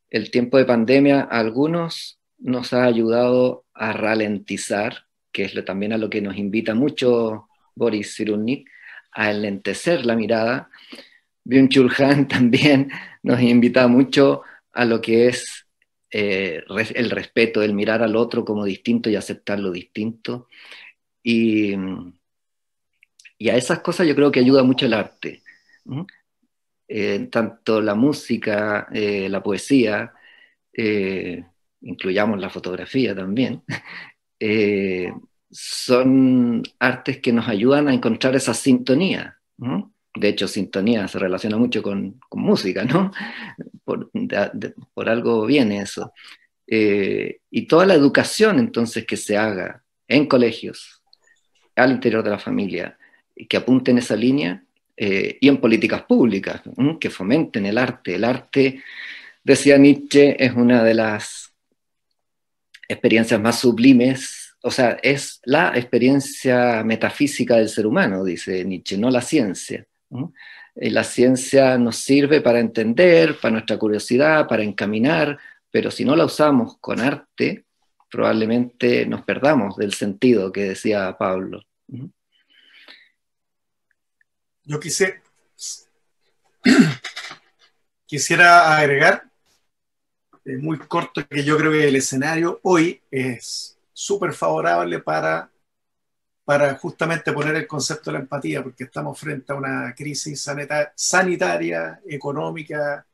el tiempo de pandemia a algunos nos ha ayudado a ralentizar, que es también a lo que nos invita mucho Boris Cyrulnik, a enlentecer la mirada. Byung-Chul Han también nos invita mucho a lo que es el respeto, el mirar al otro como distinto y aceptar lo distinto. Y a esas cosas yo creo que ayuda mucho el arte. Tanto la música, la poesía, incluyamos la fotografía también, son artes que nos ayudan a encontrar esa sintonía. De hecho, sintonía se relaciona mucho con música, ¿no? Por algo viene eso. Y toda la educación entonces que se haga en colegios, al interior de la familia, que apunten esa línea, y en políticas públicas, que fomenten el arte. El arte, decía Nietzsche, es una de las experiencias más sublimes, o sea, es la experiencia metafísica del ser humano, dice Nietzsche, no la ciencia. La ciencia nos sirve para entender, para nuestra curiosidad, para encaminar, pero si no la usamos con arte, probablemente nos perdamos del sentido que decía Pablo. Yo quisiera agregar, muy corto, que yo creo que el escenario hoy es súper favorable para justamente poner el concepto de la empatía, porque estamos frente a una crisis sanitaria, económica,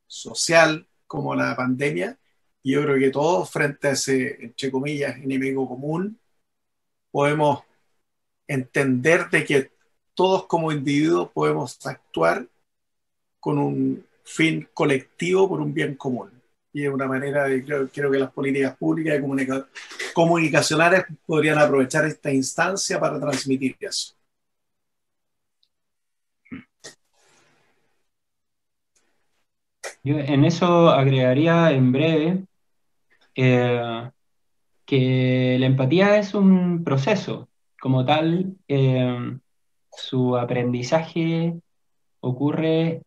social, como la pandemia, y yo creo que todos, frente a ese, entre comillas, enemigo común, podemos entender de que todos como individuos podemos actuar con un fin colectivo por un bien común. Y es una manera de, creo que las políticas públicas y comunicacionales podrían aprovechar esta instancia para transmitir eso. Yo en eso agregaría en breve que la empatía es un proceso. Como tal, su aprendizaje ocurre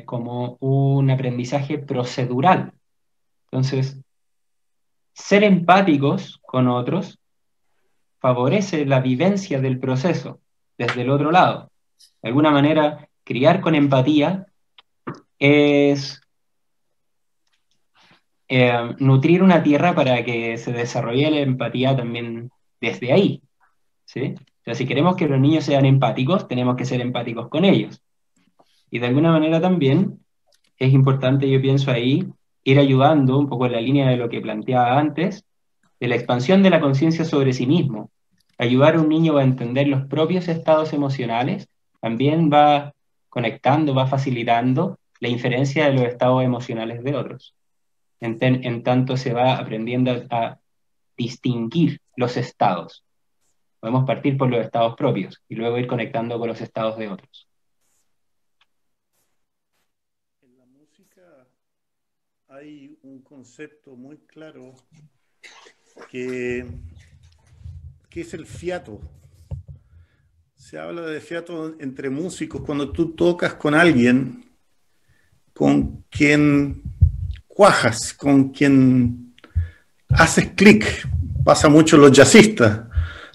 como un aprendizaje procedural. Entonces, ser empáticos con otros favorece la vivencia del proceso desde el otro lado. De alguna manera, criar con empatía es nutrir una tierra para que se desarrolle la empatía también desde ahí, ¿sí? O sea, si queremos que los niños sean empáticos, tenemos que ser empáticos con ellos. Y de alguna manera también es importante, yo pienso ahí, ir ayudando un poco en la línea de lo que planteaba antes, de la expansión de la conciencia sobre sí mismo. Ayudar a un niño a entender los propios estados emocionales también va conectando, va facilitando la inferencia de los estados emocionales de otros. En tanto se va aprendiendo a distinguir los estados. Podemos partir por los estados propios y luego ir conectando con los estados de otros. En la música hay un concepto muy claro que es el fiato. Se habla de fiato entre músicos cuando tú tocas con alguien con quien cuajas, con quien haces clic. Pasa mucho en los jazzistas.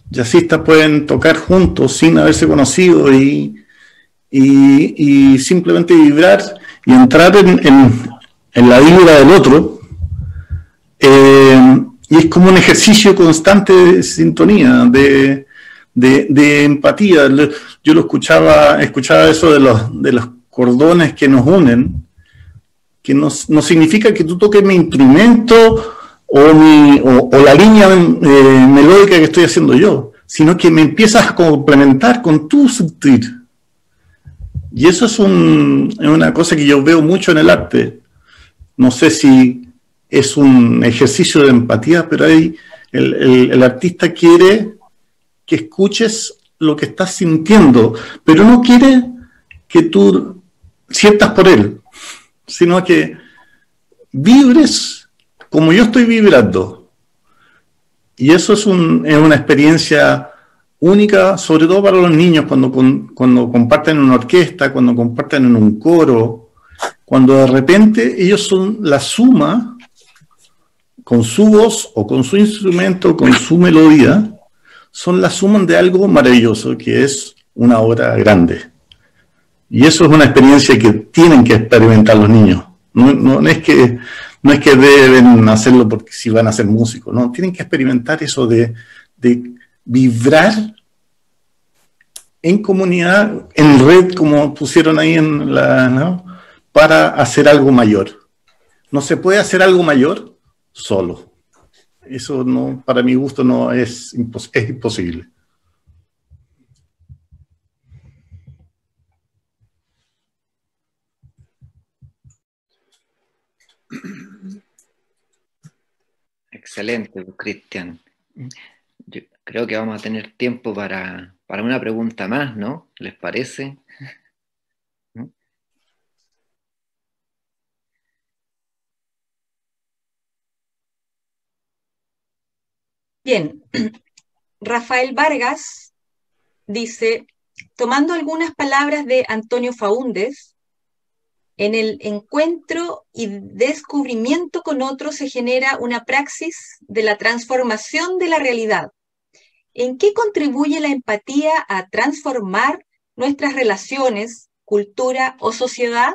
Jazzistas pueden tocar juntos sin haberse conocido y simplemente vibrar y entrar en la vibra del otro. Y es como un ejercicio constante de sintonía, de empatía. Yo escuchaba eso de los cordones que nos unen, que no significa que tú toques mi instrumento o la línea melódica que estoy haciendo yo, sino que me empiezas a complementar con tu sentir. Y eso es una cosa que yo veo mucho en el arte. No sé si es un ejercicio de empatía, pero ahí el artista quiere que escuches lo que estás sintiendo, pero no quiere que tú sientas por él, sino que vibres como yo estoy vibrando. Y eso es una experiencia única, sobre todo para los niños, cuando comparten en una orquesta, cuando comparten en un coro, cuando de repente ellos son la suma con su voz o con su instrumento, con su melodía, son la suma de algo maravilloso que es una obra grande. Y eso es una experiencia que tienen que experimentar los niños. No es que deben hacerlo porque si van a ser músicos, no, tienen que experimentar eso de vibrar en comunidad, en red, como pusieron ahí ¿no? Para hacer algo mayor. No se puede hacer algo mayor solo. Eso no, para mi gusto no es imposible. Excelente, pues, Cristian. Yo creo que vamos a tener tiempo para una pregunta más, ¿no? ¿Les parece? Bien, Rafael Vargas dice, tomando algunas palabras de Antonio Faúndez, en el encuentro y descubrimiento con otro se genera una praxis de la transformación de la realidad. ¿En qué contribuye la empatía a transformar nuestras relaciones, cultura o sociedad?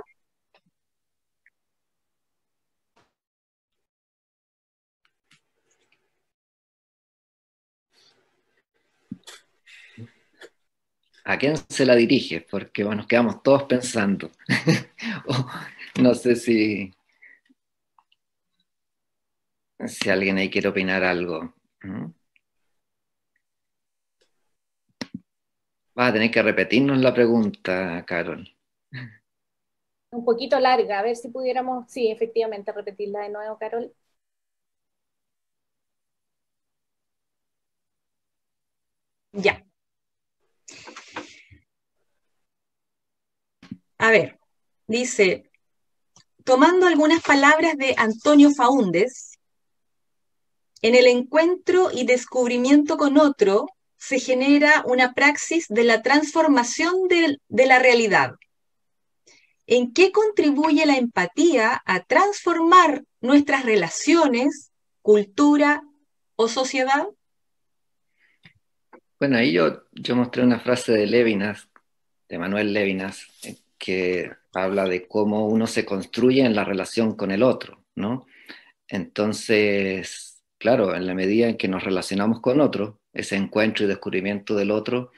¿A quién se la dirige? Porque bueno, nos quedamos todos pensando. No sé si alguien ahí quiere opinar algo. Vas a tener que repetirnos la pregunta, Carol. Un poquito larga, a ver si pudiéramos, sí, efectivamente, repetirla de nuevo, Carol. Ya. A ver, dice, tomando algunas palabras de Antonio Faúndez, en el encuentro y descubrimiento con otro se genera una praxis de la transformación de la realidad. ¿En qué contribuye la empatía a transformar nuestras relaciones, cultura o sociedad? Bueno, ahí yo mostré una frase de Levinas, de Manuel Levinas, que habla de cómo uno se construye en la relación con el otro, ¿no? Entonces, claro, en la medida en que nos relacionamos con otro, ese encuentro y descubrimiento del otro,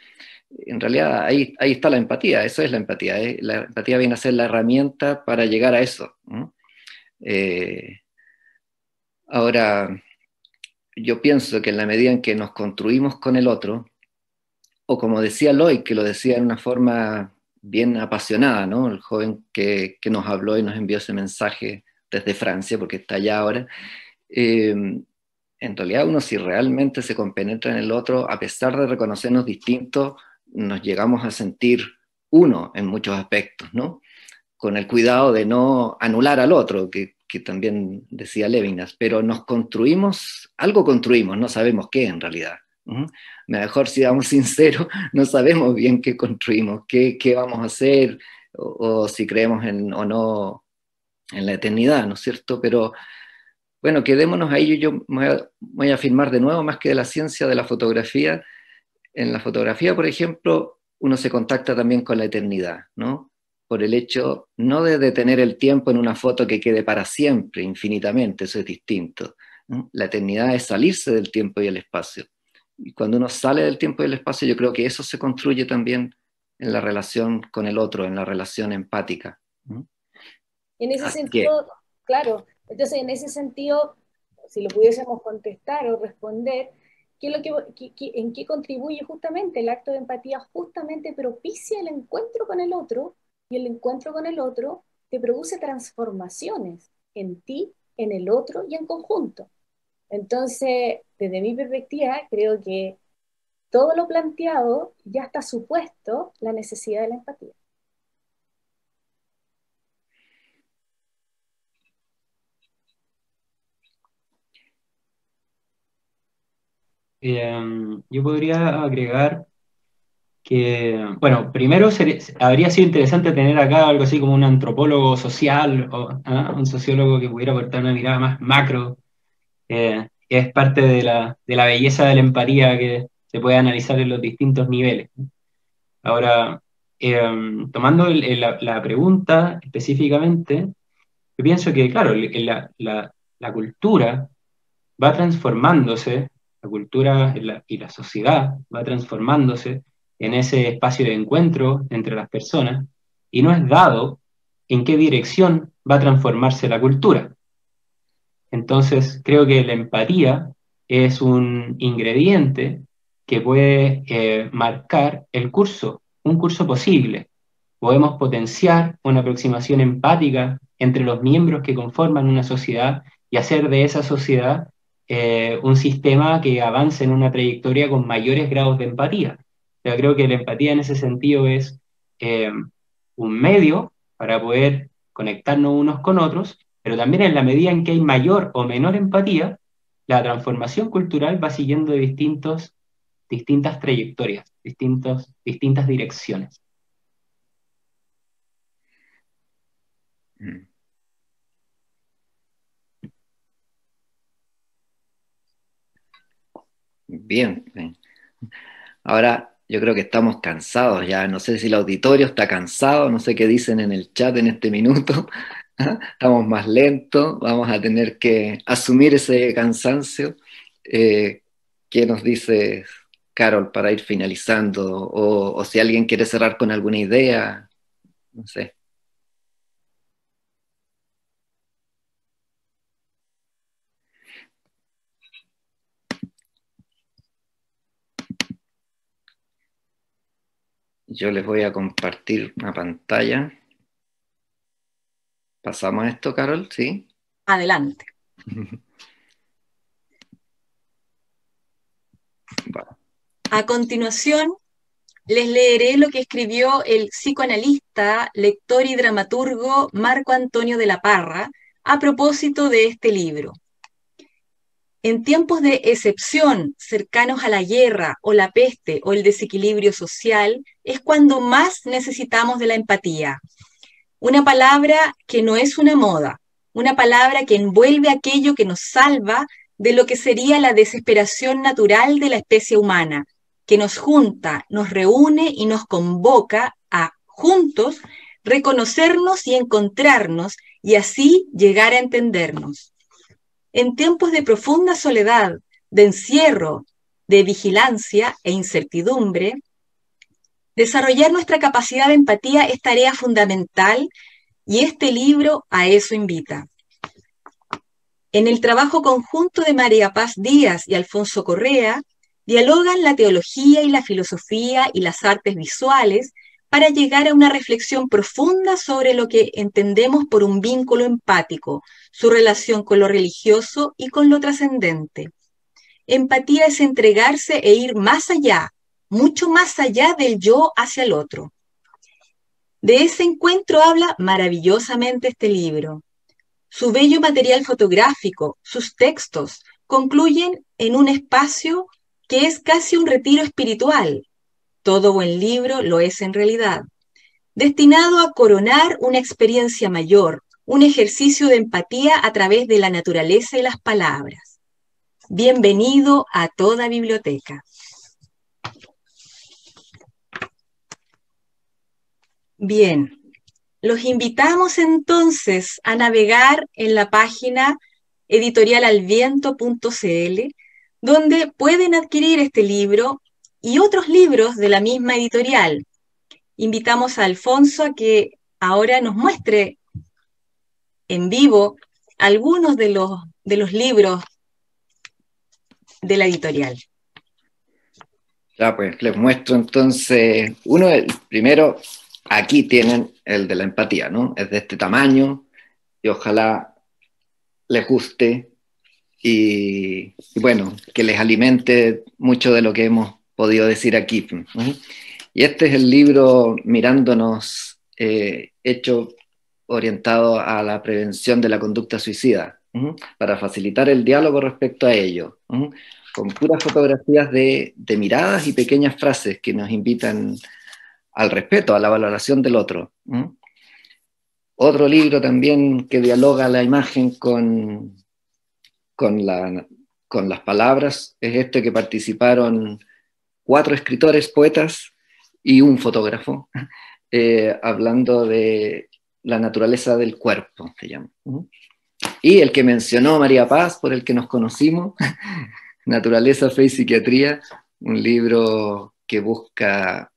en realidad ahí está la empatía, eso es la empatía. La empatía viene a ser la herramienta para llegar a eso, ¿no? Ahora, yo pienso que en la medida en que nos construimos con el otro, o como decía Lloyd, que lo decía en una forma bien apasionada, ¿no? El joven que nos habló y nos envió ese mensaje desde Francia, porque está allá ahora, en realidad uno si realmente se compenetra en el otro, a pesar de reconocernos distintos, nos llegamos a sentir uno en muchos aspectos, ¿no? Con el cuidado de no anular al otro, que también decía Levinas, pero nos construimos, algo construimos, no sabemos qué en realidad. Mejor si vamos sinceros, no sabemos bien qué construimos, qué vamos a hacer, o si creemos o no en la eternidad, ¿no es cierto? Pero bueno, quedémonos ahí. Yo voy a afirmar de nuevo, más que de la ciencia de la fotografía. En la fotografía, por ejemplo, uno se contacta también con la eternidad, ¿no? Por el hecho no de detener el tiempo en una foto que quede para siempre, infinitamente, eso es distinto, ¿no? La eternidad es salirse del tiempo y el espacio. Y cuando uno sale del tiempo y el espacio, yo creo que eso se construye también en la relación con el otro, en la relación empática. En ese sentido, claro, entonces en ese sentido, si lo pudiésemos contestar o responder, ¿en qué contribuye justamente el acto de empatía? Justamente propicia el encuentro con el otro, y el encuentro con el otro te produce transformaciones en ti, en el otro y en conjunto. Entonces, desde mi perspectiva, creo que todo lo planteado ya está supuesto la necesidad de la empatía. Yo podría agregar que, bueno, primero habría sido interesante tener acá algo así como un antropólogo social o un sociólogo que pudiera aportar una mirada más macro es parte de la belleza de la empatía que se puede analizar en los distintos niveles. Ahora, tomando la pregunta específicamente, yo pienso que, claro, la cultura va transformándose, la cultura y la sociedad va transformándose en ese espacio de encuentro entre las personas, y no es dado en qué dirección va a transformarse la cultura. Entonces, creo que la empatía es un ingrediente que puede marcar un curso posible. Podemos potenciar una aproximación empática entre los miembros que conforman una sociedad y hacer de esa sociedad un sistema que avance en una trayectoria con mayores grados de empatía. O sea, creo que la empatía en ese sentido es un medio para poder conectarnos unos con otros, pero también en la medida en que hay mayor o menor empatía, la transformación cultural va siguiendo distintas trayectorias, distintas direcciones. Bien. Ahora yo creo que estamos cansados ya. No sé si el auditorio está cansado, no sé qué dicen en el chat en este minuto. Estamos más lentos, vamos a tener que asumir ese cansancio. ¿Qué nos dice Carol para ir finalizando? O si alguien quiere cerrar con alguna idea, no sé. Yo les voy a compartir una pantalla. ¿Pasamos a esto, Carol? ¿Sí? Adelante. A continuación, les leeré lo que escribió el psicoanalista, lector y dramaturgo Marco Antonio de la Parra a propósito de este libro. En tiempos de excepción, cercanos a la guerra o la peste o el desequilibrio social, es cuando más necesitamos de la empatía. Una palabra que no es una moda, una palabra que envuelve aquello que nos salva de lo que sería la desesperación natural de la especie humana, que nos junta, nos reúne y nos convoca a, juntos, reconocernos y encontrarnos y así llegar a entendernos. En tiempos de profunda soledad, de encierro, de vigilancia e incertidumbre, desarrollar nuestra capacidad de empatía es tarea fundamental y este libro a eso invita. En el trabajo conjunto de María Paz Díaz y Alfonso Correa, dialogan la teología y la filosofía y las artes visuales para llegar a una reflexión profunda sobre lo que entendemos por un vínculo empático, su relación con lo religioso y con lo trascendente. Empatía es entregarse e ir más allá, mucho más allá del yo hacia el otro. De ese encuentro habla maravillosamente este libro. Su bello material fotográfico, sus textos, concluyen en un espacio que es casi un retiro espiritual. Todo buen libro lo es en realidad, destinado a coronar una experiencia mayor, un ejercicio de empatía a través de la naturaleza y las palabras. Bienvenido a toda biblioteca. Bien, los invitamos entonces a navegar en la página editorialalviento.cl, donde pueden adquirir este libro y otros libros de la misma editorial. Invitamos a Alfonso a que ahora nos muestre en vivo algunos de los libros de la editorial. Ya, pues les muestro entonces el primero. Aquí tienen el de la empatía, ¿no? Es de este tamaño y ojalá les guste y bueno, que les alimente mucho de lo que hemos podido decir aquí. Y este es el libro Mirándonos, orientado a la prevención de la conducta suicida, para facilitar el diálogo respecto a ello, con puras fotografías de miradas y pequeñas frases que nos invitan al respeto, a la valoración del otro. Otro libro también que dialoga la imagen con con las palabras es este que participaron 4 escritores, poetas y un fotógrafo, hablando de la naturaleza del cuerpo, se llama. Y el que mencionó María Paz, por el que nos conocimos, Naturaleza, Fe y Psiquiatría, un libro que busca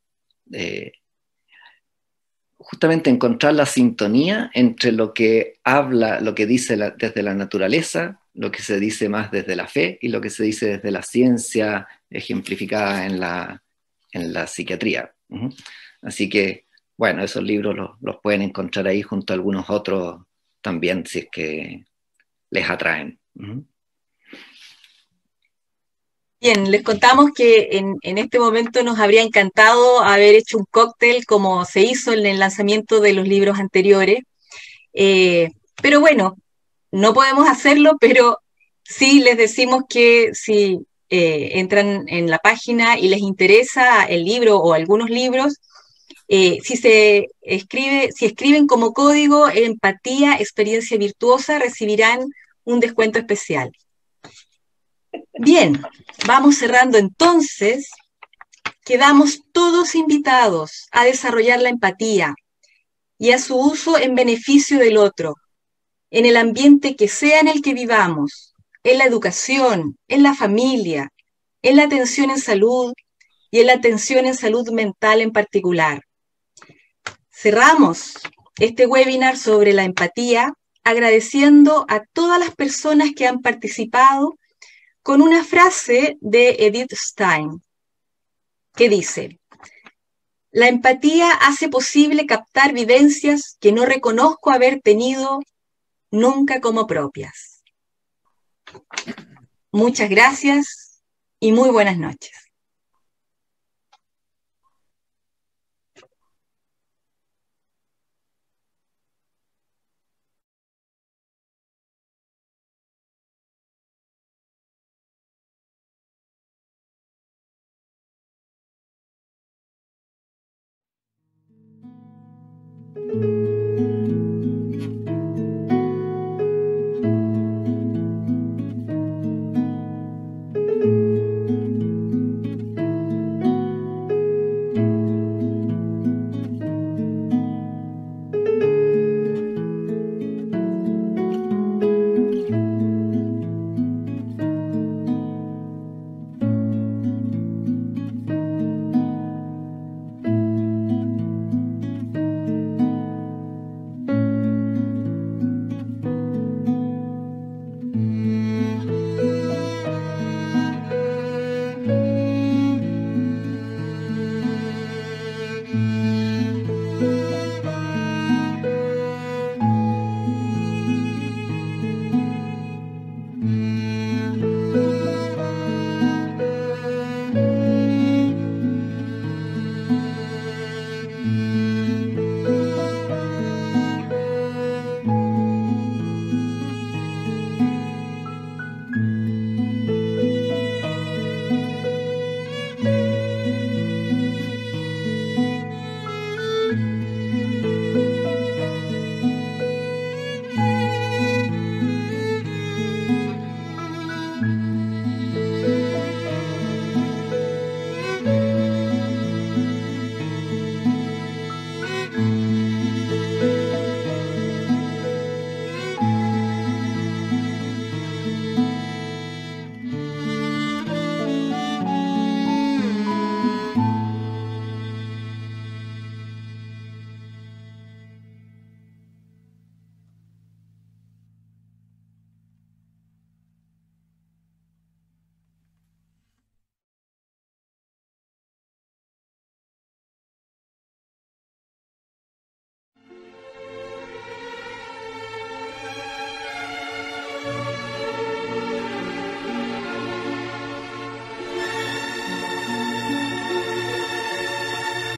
justamente encontrar la sintonía entre lo que habla, lo que dice desde la naturaleza, lo que se dice más desde la fe y lo que se dice desde la ciencia ejemplificada en la psiquiatría. Así que, bueno, esos libros los pueden encontrar ahí junto a algunos otros también, si es que les atraen. Bien, les contamos que en este momento nos habría encantado haber hecho un cóctel como se hizo en el lanzamiento de los libros anteriores, pero bueno, no podemos hacerlo, pero sí les decimos que si entran en la página y les interesa el libro o algunos libros, si escriben como código empatía, experiencia virtuosa, recibirán un descuento especial. Bien, vamos cerrando entonces. Quedamos todos invitados a desarrollar la empatía y a su uso en beneficio del otro, en el ambiente que sea en el que vivamos, en la educación, en la familia, en la atención en salud y en la atención en salud mental en particular. Cerramos este webinar sobre la empatía agradeciendo a todas las personas que han participado con una frase de Edith Stein que dice: la empatía hace posible captar vivencias que no reconozco haber tenido nunca como propias. Muchas gracias y muy buenas noches.